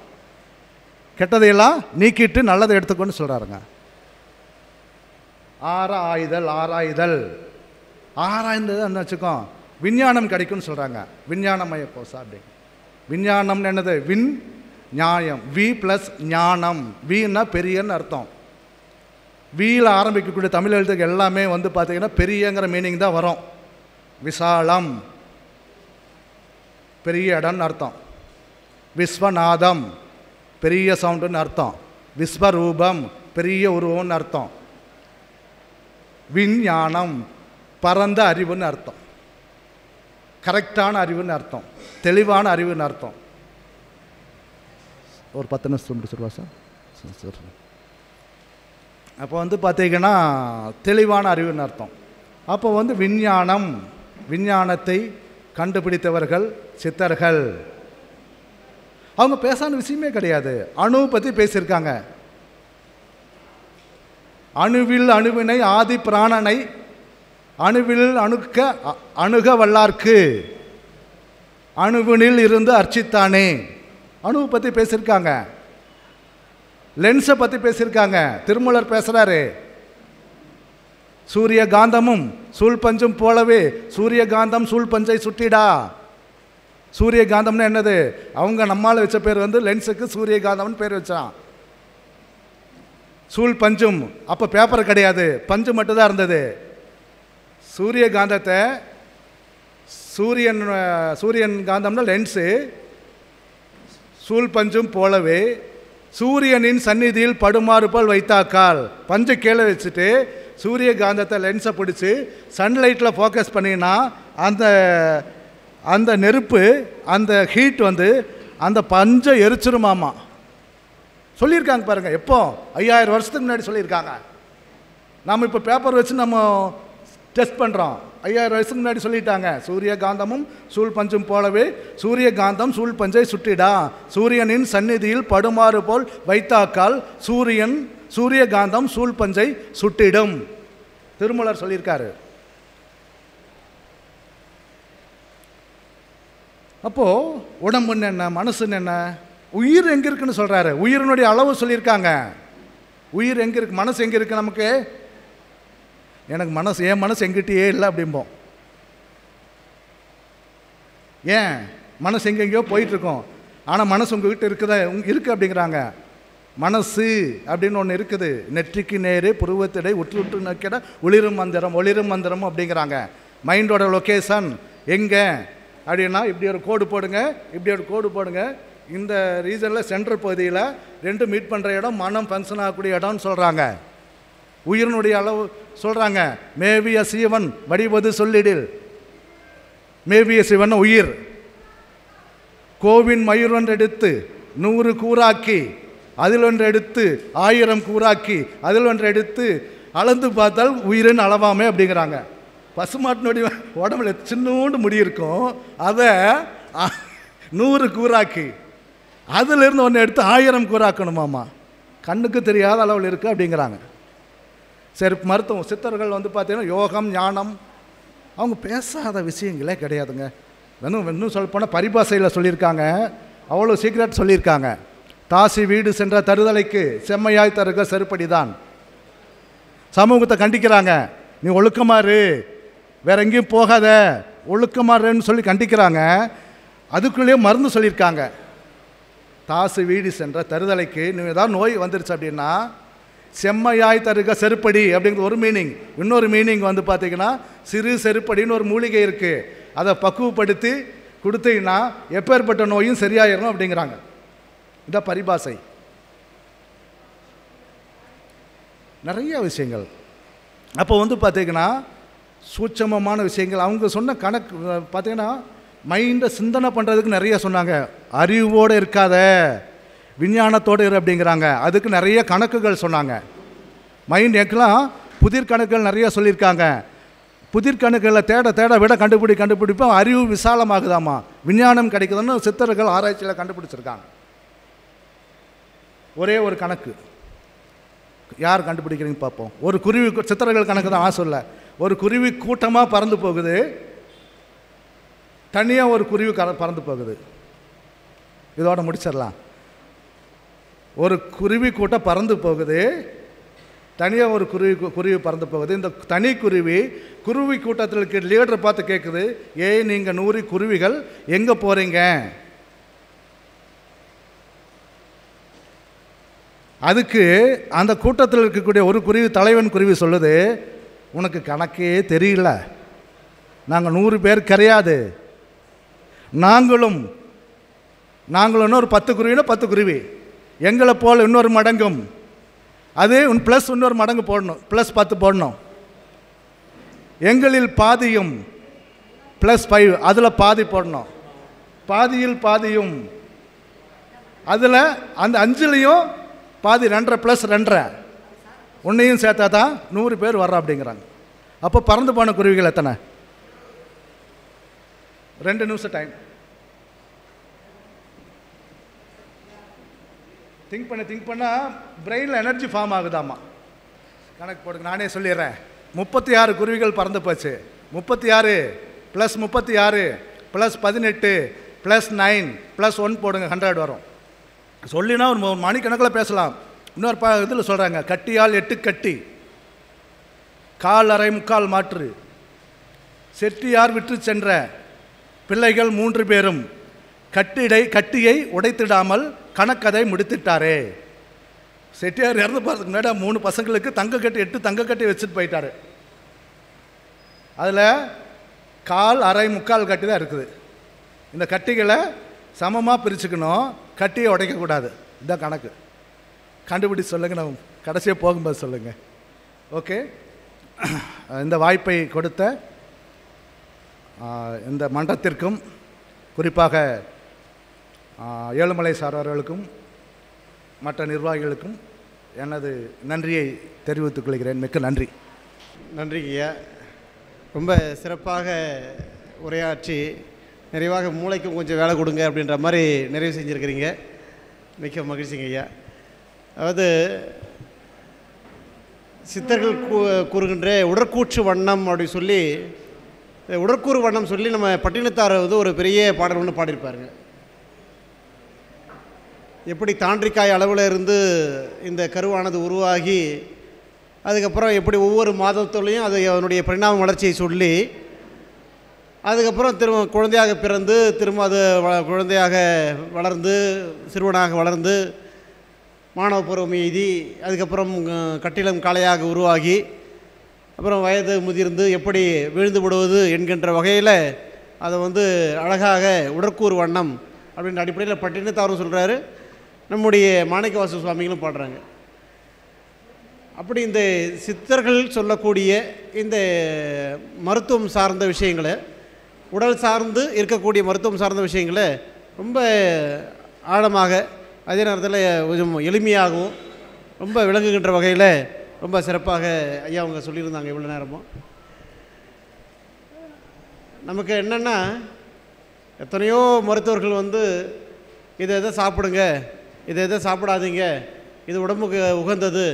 கெட்டதையெல்லாம் நீக்கிட்டு நல்லதை எடுத்துக்கொண்டு சொல்கிறாருங்க. ஆராய்தல், ஆராய்ந்தது வச்சுக்கோ விஞ்ஞானம் கிடைக்கும்னு சொல்கிறாங்க. விஞ்ஞானமய கோசா அப்படி. விஞ்ஞானம்னு என்னது? விண் நியாயம், வி ப்ளஸ் ஞானம். வீன்னா பெரியன்னு அர்த்தம். வீயில் ஆரம்பிக்கக்கூடிய தமிழ் எழுத்துக்கு எல்லாமே வந்து பார்த்திங்கன்னா பெரியங்கிற மீனிங் தான் வரும். விசாலம் பெரிய இடம்னு அர்த்தம். விஸ்வநாதம் பெரிய சவுண்டுன்னு அர்த்தம். விஸ்வரூபம் பெரிய உருவம்னு அர்த்தம். விஞ்ஞானம் பரந்த அறிவுன்னு அர்த்தம், கரெக்டான அறிவுன்னு அர்த்தம், தெளிவான அறிவுன்னு அர்த்தம். ஒரு 10 நிமிஷம் முடிச்சிருவா சார்? அப்போ வந்து பார்த்தீங்கன்னா தெளிவான அறிவுன்னு அர்த்தம். அப்போ வந்து விஞ்ஞானம், விஞ்ஞானத்தை கண்டுபிடித்தவர்கள் சித்தர்கள். அவங்க பேசாத விஷயமே கிடையாது. அணு பற்றி பேசியிருக்காங்க. அணுவில் அணுவினை ஆதி பிராணனை அணுவில் அணுக வல்லார்க்கு அணுவினில் இருந்து அர்ச்சித்தானே. அணுவை பற்றி பேசியிருக்காங்க. லென்ஸை பற்றி பேசியிருக்காங்க. திருமூலர் பேசுகிறாரு, சூரிய காந்தமும் சூழ்பஞ்சும் போலவே சூரிய காந்தம் சூழ்பஞ்சை சுட்டிடா. சூரிய காந்தம்னு என்னது? அவங்க நம்மால் வச்ச பேர் வந்து லென்ஸுக்கு சூரிய காந்தம்னு பேர் வச்சான். சூழ் பஞ்சும், அப்போ பேப்பர் கிடையாது, பஞ்சு மட்டும்தான் இருந்தது. சூரிய காந்தத்தை சூரியன் காந்தம்னா லென்ஸு, சூழ் பஞ்சும் போலவே சூரியனின் சந்நிதியில் படுமாறு போல் வைத்தாக்கால். பஞ்சு கீழே வச்சுட்டு சூரிய காந்தத்தை லென்ஸை பிடிச்சி சன்லைட்டில் ஃபோக்கஸ் பண்ணினா அந்த அந்த நெருப்பு, அந்த ஹீட் வந்து அந்த பஞ்சை எரிச்சிருமாமா. சொல்லியிருக்காங்க பாருங்கள். எப்போ? 5000 வருஷத்துக்கு முன்னாடி சொல்லியிருக்காங்க. நம்ம இப்போ பேப்பர் வச்சு நம்ம டெஸ்ட் பண்ணுறோம். 5000 வருஷத்துக்கு முன்னாடி சொல்லிட்டாங்க. சூரிய காந்தமும் சூழ் பஞ்சும் போலவே சூரிய காந்தம் சூழ் பஞ்சை சுட்டிடா. சூரியனின் சந்நிதியில் படுமாறு போல் வைத்தாக்கால் சூரிய காந்தம் சூழ் பஞ்சை சுட்டிடும். திருமூலர் சொல்லியிருக்காரு. அப்போது உடம்புன்னு என்ன, மனசுன்னு என்ன, உயிர் எங்கே இருக்குன்னு சொல்கிறாரு. உயிரினுடைய அளவு சொல்லியிருக்காங்க. உயிர் எங்கே இருக்குது, மனசு எங்கே இருக்குது? நமக்கு எனக்கு மனசு, என் மனசு எங்கிட்டயே இல்லை அப்படிம்போம். ஏன்? மனசு எங்கெங்கேயோ போயிட்டுருக்கோம். ஆனால் மனசு உங்ககிட்ட இருக்குது அப்படிங்கிறாங்க. மனசு அப்படின்னு ஒன்று இருக்குது. நெற்றிக்கு நேரே புருவத்திடை உற்று நோக்கிட ஒளிரும் மந்திரம் அப்படிங்கிறாங்க. மைண்டோட லொக்கேஷன் எங்கே அப்படின்னா இப்படி ஒரு கோடு போடுங்க, இப்படி ஒரு கோடு போடுங்க. இந்த ரீஜனில் சென்ட்ரல் பகுதியில் 2 மீட் பண்ணுற இடம் மனம் ஃபங்க்ஷன் ஆகக்கூடிய இடம்னு சொல்கிறாங்க. உயிரினுடைய அளவு சொல்கிறாங்க. மேவிய சிவன் வடிவது சொல்லிடில். மேவிய சிவன் உயிர். கோவின் மயூர் ஒன்று எடுத்து 100 கூறாக்கி அதில் ஒன்று எடுத்து 1000 கூறாக்கி அதில் ஒன்று எடுத்து அளந்து பார்த்தால் உயிரின் அளவாமே அப்படிங்கிறாங்க. பசுமாட்டினுடைய உடம்புல சின்னோண்டு முடி இருக்கும், அதை 100 கூறாக்கி அதிலிருந்து ஒன்று எடுத்து 1000 கூறாக்கணுமாம்மா. கண்ணுக்கு தெரியாத அளவில் இருக்குது அப்படிங்கிறாங்க. சரி, மருத்துவம் சித்தர்கள் வந்து பார்த்தீங்கன்னா யோகம் ஞானம் அவங்க பேசாத விஷயங்களே கிடையாதுங்க. இன்னும் சொல்லப்போனால் பரிபாஷையில் சொல்லியிருக்காங்க. அவ்வளோ சீக்ரெட் சொல்லியிருக்காங்க. தாசி வீடு சென்ற தருதலைக்கு செம்மையாய் தருக செருப்படிதான். சமூகத்தை கண்டிக்கிறாங்க. நீ ஒழுக்கமாறு, வேற எங்கேயும் போகாத, ஒழுக்கமாறுன்னு சொல்லி கண்டிக்கிறாங்க. அதுக்குள்ளேயே மருந்து சொல்லியிருக்காங்க. தாசு வீடு சென்ற தருதலைக்கு நீ ஏதாவது நோய் வந்துருச்சு அப்படின்னா செம்மையாய் தருக செருப்படி அப்படிங்கிறது ஒரு மீனிங். இன்னொரு மீனிங் வந்து பார்த்திங்கன்னா சிறு செருப்படின்னு ஒரு மூலிகை இருக்குது, அதை பக்குவப்படுத்தி கொடுத்தீங்கன்னா எப்பேற்பட்ட நோயும் சரியாயிரும் அப்படிங்கிறாங்க. இதான் பரிபாசை. நிறைய விஷயங்கள் அப்போ வந்து பார்த்திங்கன்னா சூட்சமமான விஷயங்கள். அவங்க சொன்ன கணக்கு பார்த்திங்கன்னா மைண்டை சிந்தனை பண்ணுறதுக்கு நிறைய சொன்னாங்க. அறிவோடு இருக்காத, விஞ்ஞானத்தோடு இரு அப்படிங்கிறாங்க. அதுக்கு நிறைய கணக்குகள் சொன்னாங்க. மைண்ட் எனக்குலாம் புதிர் கணக்குகள் நிறைய சொல்லியிருக்காங்க. புதிர் கணக்குகளில் தேட தேட விட கண்டுபிடிப்போம் அறிவு விசாலமாகுதாமா, விஞ்ஞானம் கிடைக்குதுன்னு சித்தர்கள் ஆராய்ச்சியில் கண்டுபிடிச்சிருக்காங்க. ஒரே ஒரு கணக்கு யார் கண்டுபிடிக்கிறீங்க பார்ப்போம். ஒரு குருவி, சித்தர்கள் கணக்கு தான் நான் சொல்ல, ஒரு குருவி கூட்டமாக பறந்து போகுது, தனியாக ஒரு குருவி பறந்து போகுது. இதோட முடிச்சிடலாம். ஒரு குருவி கூட்டம் பறந்து போகுது, தனியாக ஒரு குருவி பறந்து போகுது. இந்த தனி குருவி கூட்டத்தில் இருக்க லீடரை பார்த்து கேட்குது, நீங்கள் 100 குருவிகள் எங்கே போகிறீங்க? அதுக்கு அந்த கூட்டத்தில் இருக்கக்கூடிய ஒரு குருவி, தலைவன் குருவி சொல்லுது, உனக்கு கணக்கே தெரியல, நாங்கள் 100 பேர் கிடையாது, நாங்களும் ஒரு 10 குருவினா 10 குருவி, எங்களை போல் இன்னொரு மடங்கும், அது ப்ளஸ் இன்னொரு மடங்கு போடணும், ப்ளஸ் 10 போடணும், எங்களில் பாதியும் ப்ளஸ் 5, அதில் பாதி போடணும், பாதியில் பாதியும், அதில் அந்த 5லையும் பாதி 2.5 + 2.5 ஒன்றையும் சேர்த்தா தான் 100 பேர் வர்றோம் அப்படிங்கிறாங்க. அப்போ பறந்து போன குருவிகள் எத்தனை? 2 நிமிஷம் டைம். திங்க் பண்ணால் பிரெயினில் எனர்ஜி ஃபார்ம் ஆகுதாமா. கணக்கு போடுங்க, நானே சொல்லிடுறேன். 36 குருவிகள் பறந்து போச்சு. 36 + 36 + 18 + 9 + 1 போடுங்க, 100 வரும். சொல்லினா ஒரு மணிக்கணக்கில் பேசலாம். இன்னொரு இதில் சொல்கிறாங்க, கட்டியால் 8 கட்டி, கால் அரை முக்கால் மாற்று, செட்டியார் விற்று சென்ற பிள்ளைகள் 3 பேரும் கட்டியை உடைத்திடாமல் கணக்கதை முடித்துட்டாரே. செட்டியார் இறந்து போகிறதுக்கு முன்னாடி 3 பசங்களுக்கு தங்கக்கட்டி 8 தங்கக்கட்டி வச்சுட்டு போயிட்டாரு. அதில் கால் அரை முக்கால் கட்டி தான் இருக்குது. இந்த கட்டிகளை சமமாக பிரிச்சுக்கணும், கட்டியை உடைக்கக்கூடாது. இதுதான் கணக்கு. கண்டுபிடிச்சு சொல்லுங்கள், நான் கடைசியாக போகும்போது சொல்லுங்கள். ஓகே, இந்த வாய்ப்பை கொடுத்த இந்த மன்றத்திற்கும் குறிப்பாக ஏழுமலை சார் அவர்களுக்கும் மற்ற நிர்வாகிகளுக்கும் எனது நன்றியை தெரிவித்துக் கொள்கிறேன். மிக்க நன்றி. நன்றிங்கய்யா. ரொம்ப சிறப்பாக உரையாற்றி நிறைவாக மூளைக்கும் கொஞ்சம் வேலை கொடுங்க அப்படின்ற மாதிரி நிறைவு செஞ்சுருக்கிறீங்க. மிக்க மகிழ்ச்சிங்க ஐயா. அதாவது சித்தர்கள் கூறுகின்ற உடற்கூற்று வண்ணம் அப்படி சொல்லி, உடற்கூறு வண்ணம் சொல்லி நம்ம பட்டினத்தார் வந்து ஒரு பெரிய பாடல் ஒன்று பாடியிருப்பாருங்க. எப்படி தாண்டிக்காய் அளவில் இருந்து இந்த கருவானது உருவாகி அதுக்கப்புறம் எப்படி ஒவ்வொரு மாதத்துலேயும் அது அதனுடைய பரிணாம வளர்ச்சியை சொல்லி அதுக்கப்புறம் திரும்ப குழந்தையாக பிறந்து திரும்ப அது குழந்தையாக வளர்ந்து சிறுவனாக வளர்ந்து மாணவ பருவம் எய்தி அதுக்கப்புறம் கட்டிலம் காளையாக உருவாகி அப்புறம் வயது முதிர்ந்து எப்படி விழுந்து விடுவது என்கின்ற வகையில் அதை வந்து அழகாக உடற்கூறு வண்ணம் அப்படின்ற அடிப்படையில் பட்டினத்தாரும் சொல்கிறாரு, நம்முடைய மாணிக்கவாசக சுவாமிகளும் பாடுறாங்க. அப்படி இந்த சித்தர்கள் சொல்லக்கூடிய இந்த மருத்துவம் சார்ந்த விஷயங்களை, உடல் சார்ந்து இருக்கக்கூடிய மருத்துவம் சார்ந்த விஷயங்களை ரொம்ப ஆழமாக அதே நேரத்தில் கொஞ்சம் எளிமையாகவும் ரொம்ப விளங்குகின்ற வகையில் ரொம்ப சிறப்பாக ஐயா அவங்க சொல்லியிருந்தாங்க. இவ்வளோ நேரமும் நமக்கு என்னென்னா, எத்தனையோ மருத்துவர்கள் வந்து இதை எதை சாப்பிடுங்க, இதை எதை சாப்பிடாதீங்க, இது உடம்புக்கு உகந்தது,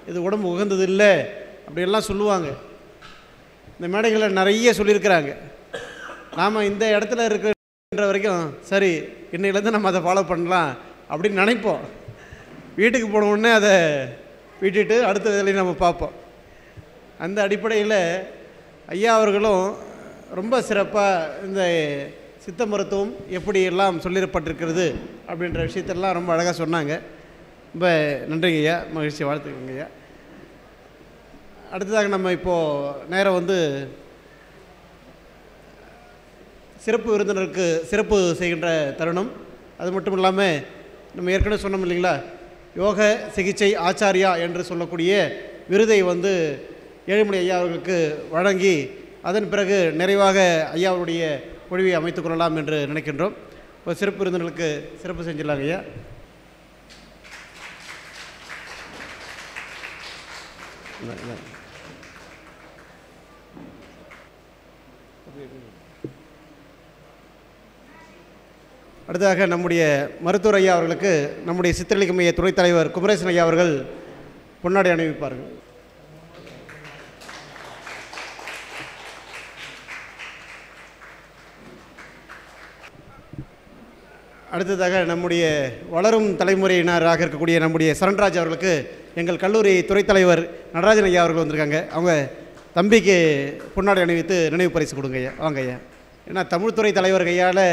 இது உடம்பு உகந்தது இல்லை அப்படியெல்லாம் சொல்லுவாங்க. இந்த மேடைகளில் நிறைய சொல்லியிருக்கிறாங்க. நாம் இந்த இடத்துல இருக்கிற வரைக்கும் சரி இன்னையிலேருந்து நம்ம அதை ஃபாலோ பண்ணலாம் அப்படின்னு நினைப்போம். வீட்டுக்கு போன உடனே அதை விட்டுட்டு அடுத்த வேலையை நம்ம பார்ப்போம். அந்த அடிப்படையில் ஐயா அவர்களும் ரொம்ப சிறப்பாக இந்த சித்த மருத்துவம் எப்படி எல்லாம் சொல்லிடப்பட்டிருக்கிறது அப்படின்ற விஷயத்தெல்லாம் ரொம்ப அழகாக சொன்னாங்க. ரொம்ப நன்றிங்க ஐயா, மகிழ்ச்சி, வாழ்த்துக்குங்க ஐயா. அடுத்ததாக நம்ம இப்போது நேரம் வந்து சிறப்பு விருந்தினருக்கு சிறப்பு செய்கின்ற தருணம். அது மட்டும் இல்லாமல் நம்ம ஏற்கனவே சொன்னோம் இல்லைங்களா, யோக சிகிச்சை ஆச்சாரியா என்று சொல்லக்கூடிய விருதை வந்து ஏழுமலை ஐயா அவர்களுக்கு வழங்கி அதன் பிறகு நிறைவாக ஐயாவுடைய பொழிவை அமைத்துக் கொள்ளலாம் என்று நினைக்கின்றோம். இப்போ சிறப்பு விருந்தினர்களுக்கு சிறப்பு செஞ்சிடலாங்க ஐயா. அடுத்ததாக நம்முடைய மருத்துவர் ஐயா அவர்களுக்கு நம்முடைய சித்திரலிங்க மைய துணைத் தலைவர் குமரேசன் ஐயா அவர்கள் பொன்னாடை அணிவிப்பார்கள். அடுத்ததாக நம்முடைய வளரும் தலைமுறையினராக இருக்கக்கூடிய நம்முடைய சரண்ராஜ் அவர்களுக்கு எங்கள் கல்லூரி துறைத் தலைவர் நடராஜன் ஐயா அவர்கள் வந்திருக்காங்க. அவங்க தம்பிக்கு பொன்னாடை அணிவித்து நினைவு பரிசு கொடுங்க ஐயா. வாங்க ஐயா. ஏன்னா தமிழ்துறை தலைவர் கையால்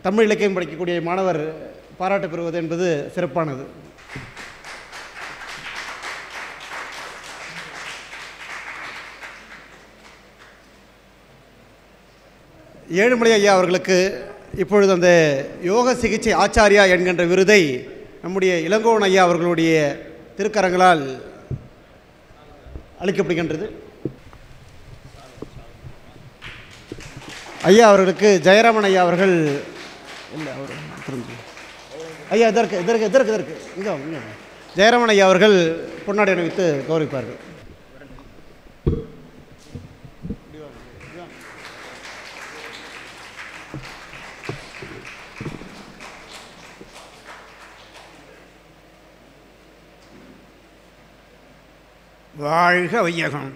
தமிழ் இலக்கியம் படிக்கக்கூடிய மாணவர் பாராட்டு பெறுவது என்பது சிறப்பானது. ஏழுமலை ஐயா அவர்களுக்கு இப்பொழுது அந்த யோக சிகிச்சை ஆச்சாரியா என்கின்ற விருதை நம்முடைய இளங்கோவன் ஐயா அவர்களுடைய திருக்கரங்களால் அளிக்கப்படுகின்றது. ஐயா அவர்களுக்கு ஜெயராமன் ஐயா அவர்கள் இல்லை, அவர் ஐயா இதற்கு இங்கே ஜெயராமன் ஐயா அவர்கள் பொன்னாடை அணிவித்து கௌரவிப்பார்கள். வாழ்க வையகம்,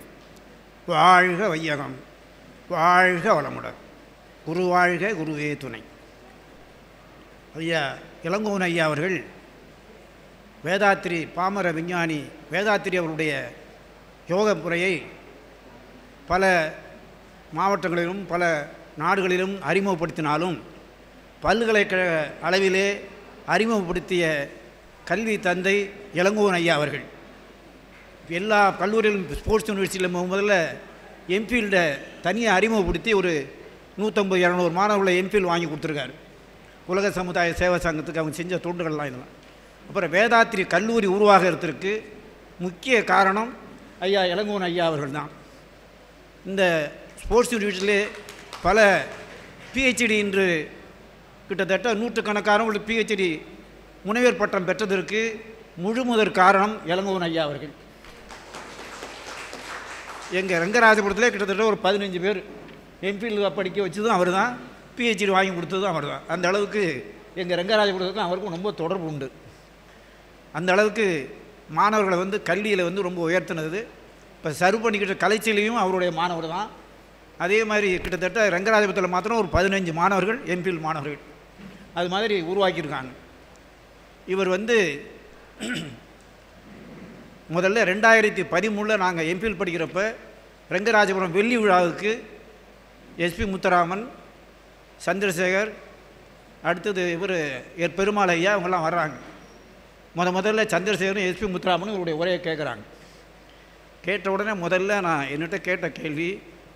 வாழ்க வையகம், வாழ்க வளமுடன். குரு வாழ்க, குருவே துணை. ஐயா இளங்கோவன் ஐயா அவர்கள் வேதாத்திரி, பாமர விஞ்ஞானி வேதாத்திரி அவருடைய யோக முறையை பல மாவட்டங்களிலும் பல நாடுகளிலும் அறிமுகப்படுத்தினாலும் பல்கலைக்கழக அளவிலே அறிமுகப்படுத்திய கல்வி தந்தை இளங்கோவன் ஐயா அவர்கள். எல்லா கல்லூரியிலும் ஸ்போர்ட்ஸ் யூனிவர்சிட்டியில் முதல்ல எம்ஃபீல்டை தனியாக அறிமுகப்படுத்தி ஒரு 150-200 மாணவர்களை எம்ஃபீல் வாங்கி கொடுத்துருக்காரு. உலக சமுதாய சேவை சங்கத்துக்கு அவங்க செஞ்ச தொண்டுகள்லாம் இதெல்லாம். அப்புறம் வேதாத்திரி கல்லூரி உருவாகிறதுக்கு முக்கிய காரணம் ஐயா இளங்கோவன் ஐயா அவர்கள் தான். இந்த ஸ்போர்ட்ஸ் யூனிவர்சிட்டியிலே பல பிஹெச்டி இன்று கிட்டத்தட்ட 100கணக்கானவர்கள் பிஹெச்டி முனைவர் பட்டம் பெற்றதற்கு முழுமுதற் காரணம் இளங்கோவன் ஐயா அவர்கள். எங்கள் ரங்கராஜபுரத்திலே கிட்டத்தட்ட ஒரு 15 பேர் எம்ஃபில் படிக்க வச்சதும் அவர் தான், பிஹெச்டி வாங்கி கொடுத்ததும் அவர் தான். அந்த அளவுக்கு எங்கள் ரங்கராஜபுரத்துக்கும் அவருக்கும் ரொம்ப தொடர்பு உண்டு. அந்த அளவுக்கு மாணவர்களை வந்து கல்வியில் வந்து ரொம்ப உயர்த்தினது. இப்போ சர்வ் பண்ணிக்கிட்ட கலைச்சலையும் அவருடைய மாணவர் தான். அதே மாதிரி கிட்டத்தட்ட ரங்கராஜபுரத்தில் மாத்திரம் ஒரு 15 மாணவர்கள் எம்ஃபில் மாணவர்கள் அது மாதிரி உருவாக்கியிருக்காங்க. இவர் வந்து முதல்ல 2013 நாங்கள் எம்ஃபில் படிக்கிறப்ப ரங்கராஜபுரம் வெள்ளி விழாவுக்கு எஸ்பி முத்துராமன், சந்திரசேகர், அடுத்தது இவர் பெருமாள் ஐயா இவங்கெல்லாம் வர்றாங்க. முதல்ல சந்திரசேகரும் எஸ்பி முத்துராமனும் இவருடைய உரையை கேட்குறாங்க. கேட்ட உடனே முதல்ல நான் என்கிட்ட கேட்ட கேள்வி,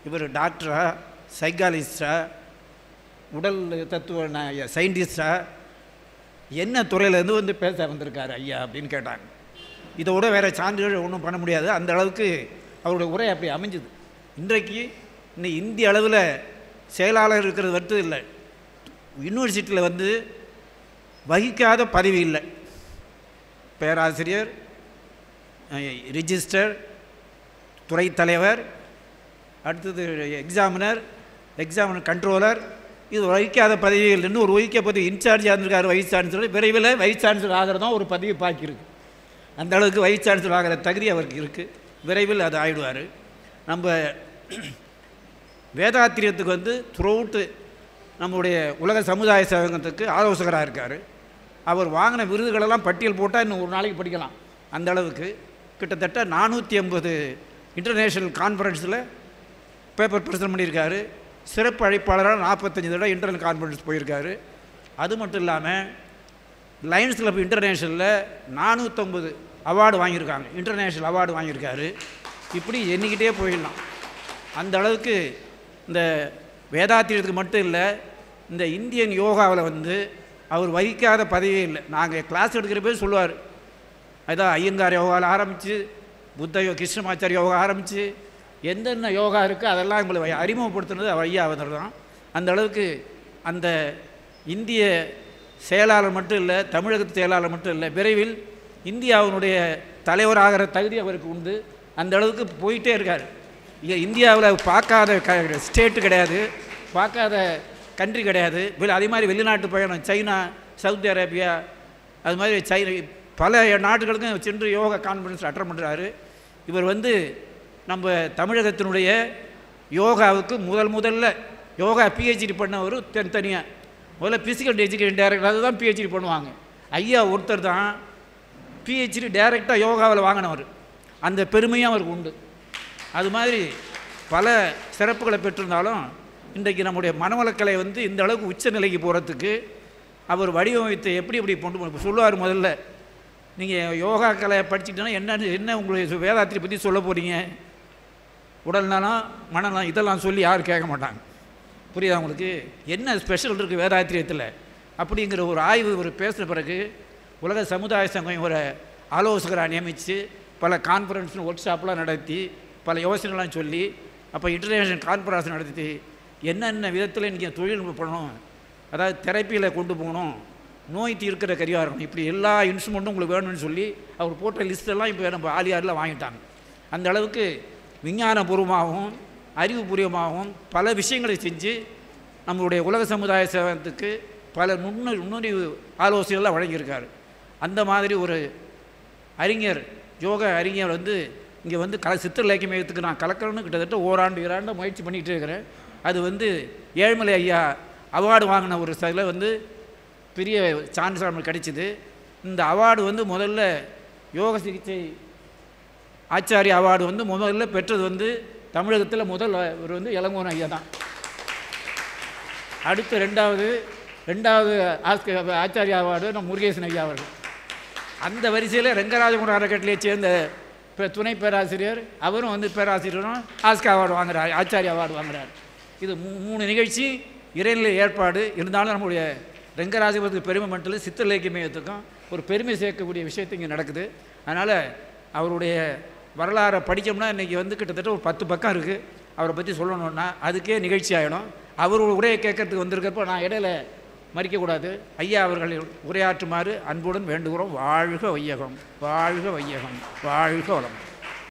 இவர் டாக்டரா, சைக்காலஜிஸ்டா, உடல் தத்துவ சயின்டிஸ்டா, என்ன துறையிலேருந்து வந்து பேச வந்திருக்காரு ஐயா அப்படின்னு கேட்டாங்க. இதோட வேறு சான்றுகள் ஒன்றும் பண்ண முடியாது. அந்த அளவுக்கு அவருடைய உரை அப்படி அமைஞ்சுது. இன்றைக்கு இன்னும் இந்திய அளவில் செயலாளர் இருக்கிறது மட்டும் இல்லை, யூனிவர்சிட்டியில் வந்து வகிக்காத பதவி இல்லை. பேராசிரியர், ரிஜிஸ்டர், துறைத் தலைவர், அடுத்தது எக்ஸாமினர் கண்ட்ரோலர், இது வகிக்காத பதவிகள் இன்னும் ஒரு வகிக்க பதவி இன்சார்ஜாக இருந்திருக்காரு வைஸ் சான்சலர். விரைவில் வைஸ் சான்சலர் ஆகிறதான் ஒரு பதவி பாக்கியிருக்கு. அந்த அளவுக்கு வைஸ் சான்சலர் ஆகிற தகுதி அவருக்கு இருக்குது. விரைவில் அது ஆகிடுவார். நம்ம வேதாத்திரியத்துக்கு வந்து த்ரூஅவுட்டு நம்முடைய உலக சமுதாய சங்கத்துக்கு ஆலோசகராக இருக்கார். அவர் வாங்கின விருதுகளெல்லாம் பட்டியல் போட்டால் இன்னும் ஒரு நாளைக்கு படிக்கலாம். அந்த அளவுக்கு கிட்டத்தட்ட 450 இன்டர்நேஷ்னல் கான்ஃபரன்ஸில் பேப்பர் ப்ரெசென்ட் பண்ணியிருக்காரு. சிறப்பு அழைப்பாளராக 45 தடவை இன்டர்னல் கான்ஃபரன்ஸ் போயிருக்காரு. அது மட்டும் இல்லாமல் லயன்ஸ் கிளப் இன்டர்நேஷ்னலில் 450 அவார்டு வாங்கியிருக்காங்க, இன்டர்நேஷ்னல் அவார்டு வாங்கியிருக்காரு. இப்படி எண்ணிக்கிட்டே போயிடலாம். அந்த அளவுக்கு இந்த வேதாத்திரியத்துக்கு மட்டும் இல்லை, இந்த இந்தியன் யோகாவில் வந்து அவர் வகிக்காத பதவியே இல்லை. நாங்கள் கிளாஸ் எடுக்கிறப்பே சொல்லுவார், அதான் ஐயங்கார் யோகாவில் ஆரம்பித்து புத்த கிருஷ்ணமாச்சாரி யோகா ஆரம்பித்து எந்தென்ன யோகா இருக்குது அதெல்லாம் எங்களை அறிமுகப்படுத்துனது ஐயா அவர் தான். அந்த அளவுக்கு அந்த இந்திய செயலாளர் மட்டும் இல்லை, தமிழகத்து செயலாளர் மட்டும் இல்லை, விரைவில் இந்தியாவினுடைய தலைவராகிற தகுதி அவருக்கு உண்டு. அந்த அளவுக்கு போயிட்டே இருக்கார். இங்கே இந்தியாவில் பார்க்காத ஸ்டேட்டு கிடையாது, பார்க்காத கண்ட்ரி கிடையாது. அதே மாதிரி வெளிநாட்டு பயணம், சைனா, சவுதி அரேபியா, அது மாதிரி சைனா பல நாடுகளுக்கும் சென்று யோகா கான்ஃபரன்ஸ் அட்டன் பண்ணுறாரு. இவர் வந்து நம்ம தமிழகத்தினுடைய யோகாவுக்கு முதல்ல யோகா பிஹெச்டி பண்ணவர் தனியாக. முதல்ல ஃபிசிக்கல் எஜுகேஷன் டைரக்டர் அதுதான் பிஹெச்டி பண்ணுவாங்க. ஐயா ஒருத்தர் தான் பிஹெச்டி டைரெக்டாக யோகாவில் வாங்கினவர். அந்த பெருமையும் அவருக்கு உண்டு. அது மாதிரி பல சிறப்புகளை பெற்றிருந்தாலும் இன்றைக்கு நம்முடைய மனவளக்கலை வந்து இந்த அளவுக்கு உச்ச நிலைக்கு போகிறதுக்கு அவர் வடிவமைத்து எப்படி கொண்டு சொல்லுவார். முதல்ல நீங்கள் யோகா கலையை படிச்சுக்கிட்டோன்னா என்ன உங்களுக்கு வேதாத்திரி பற்றி சொல்ல போகிறீங்க, உடல் நலம் மனநலம் இதெல்லாம் சொல்லி யாரும் கேட்க மாட்டாங்க. புரியுதா உங்களுக்கு? என்ன ஸ்பெஷல் இருக்குது வேதாத்திரியத்தில் அப்படிங்கிற ஒரு ஆய்வு ஒரு பேசுகிற பிறகு உலக சமுதாய சங்கம் ஒரு ஆலோசகராக நியமித்து பல கான்ஃபரன்ஸ் ஒர்க் ஷாப்லாம் நடத்தி பல யோசனைலாம் சொல்லி அப்போ இன்டர்நேஷ்னல் கான்ஃபரன்ஸ் நடத்தி என்னென்ன விதத்தில் நீங்கள் தொழில்நுட்பம் பண்ணணும், அதாவது தெரப்பியில் கொண்டு போகணும், நோய் தீர்க்கிற கருவியாக இருக்கணும், இப்படி எல்லா இன்ஸ்ட்ருமெண்ட்டும் உங்களுக்கு வேணும்னு சொல்லி அவர் போட்ட லிஸ்ட்டெல்லாம் இப்போ நம்ம ஆலியாரில் வாங்கிட்டாங்க. அந்த அளவுக்கு விஞ்ஞானபூர்வமாகவும் அறிவுபூர்வமாகவும் பல விஷயங்களை செஞ்சு நம்மளுடைய உலக சமுதாய சேவகத்துக்கு பல நுண்ணறிவு ஆலோசனைகள்லாம் வழங்கியிருக்காரு. அந்த மாதிரி ஒரு அறிஞர், யோக அறிஞர் வந்து இங்கே வந்து சித்திர இலக்கிய மையத்துக்கு நான் கலக்கணும்னு கிட்டத்தட்ட ஓராண்டு 2 ஆண்டு முயற்சி பண்ணிகிட்டே இருக்கிறேன். அது வந்து ஏழ்மலை ஐயா அவார்டு வாங்கின ஒரு சில வந்து பெரிய சான்ஸ் கிடைச்சிது. இந்த அவார்டு வந்து முதல்ல யோக சிகிச்சை ஆச்சாரிய அவார்டு வந்து முதல்ல பெற்றது வந்து தமிழகத்தில் முதல் ஒரு வந்து இளங்கோவன் ஐயா தான். அடுத்து ரெண்டாவது ஆச்சாரிய அவார்டு நம்ம முருகேசன் ஐயா அவர்கள். அந்த வரிசையில் ரெங்கராஜபுரம் அறக்கட்டளையை சேர்ந்த துணை பேராசிரியர் அவரும் வந்து பேராசிரியரும் ஆஸ்கர் அவார்டு வாங்குறாரு, ஆச்சாரிய அவார்டு வாங்குறாரு. இது 3 நிகழ்ச்சி இறைநிலை ஏற்பாடு இருந்தாலும் நம்முடைய ரெங்கராஜபுரத்துக்கு பெருமை மட்டும் இல்லை, சித்திர இலக்கிய மையத்துக்கும் ஒரு பெருமை சேர்க்கக்கூடிய விஷயத்து இங்கே நடக்குது. அதனால் அவருடைய வரலாறை படித்தோம்னா இன்றைக்கி வந்து கிட்டத்தட்ட ஒரு 10 பக்கம் இருக்குது. அவரை பற்றி சொல்லணுன்னா அதுக்கே நிகழ்ச்சி ஆகிடும். அவர் உரையை கேட்கறதுக்கு வந்திருக்கிறப்போ நான் இடையில மறிக்கக்கூடாது. ஐயா அவர்கள் உரையாற்றுமாறு அன்புடன் வேண்டுகிறோம். வாழ்க வையகம், வாழ்க வையகம், வாழ்க வளம்.